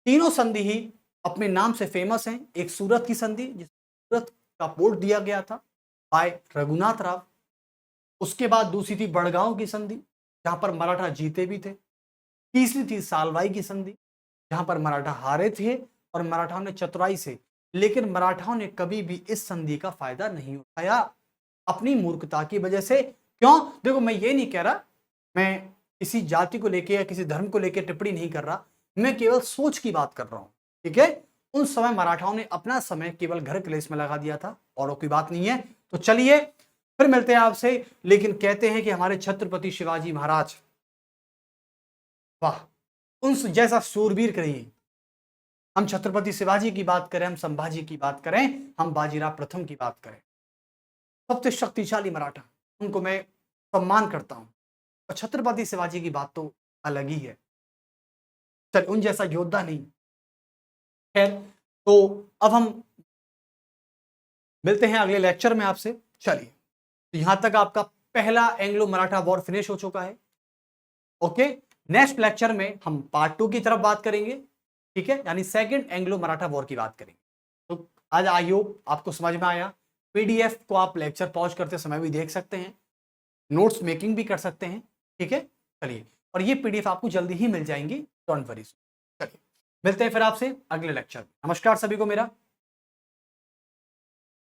तीनों संधि ही अपने नाम से फेमस हैं। एक सूरत की संधि, जिस सूरत का पोर्ट दिया गया था बाय रघुनाथ राव, उसके बाद दूसरी थी बड़गांव की संधि जहां पर मराठा जीते भी थे, तीसरी थी सालवाई की संधि जहां पर मराठा हारे थे और मराठाओं ने चतुराई से, लेकिन मराठाओं ने कभी भी इस संधि का फायदा नहीं उठाया अपनी मूर्खता की वजह से। क्यों? देखो, मैं ये नहीं कह रहा, मैं किसी जाति को लेकर या किसी धर्म को लेकर टिप्पणी नहीं कर रहा, मैं केवल सोच की बात कर रहा हूं, ठीक है। उन समय मराठाओं ने अपना समय केवल घर क्लेश में लगा दिया था, और कोई बात नहीं है। तो चलिए फिर मिलते हैं आपसे, लेकिन कहते हैं कि हमारे छत्रपति शिवाजी महाराज, वाह, उन जैसा शूरवीर करिए। हम छत्रपति शिवाजी की बात करें, हम संभाजी की बात करें, हम बाजीराव प्रथम की बात करें, सबसे शक्तिशाली मराठा, उनको मैं सम्मान करता हूं। और छत्रपति शिवाजी की बात तो अलग ही है, चल उन जैसा योद्धा नहीं। खैर, तो अब हम मिलते हैं अगले लेक्चर में आपसे। चलिए, तो यहां तक आपका पहला एंग्लो मराठा वॉर फिनिश हो चुका है। ओके, नेक्स्ट लेक्चर में हम पार्ट 2 की तरफ बात करेंगे, ठीक है, यानी सेकंड एंग्लो मराठा वॉर की बात करेंगे। तो आज आई होप आपको समझ में आया। पीडीएफ को आप लेक्चर पॉज करते समय भी देख सकते हैं, नोट्स मेकिंग भी कर सकते हैं, ठीक है। चलिए, और ये पीडीएफ आपको जल्दी ही मिल जाएंगी, डोंट वरी। चलिए, मिलते हैं फिर आपसे अगले लेक्चर में। नमस्कार सभी को मेरा।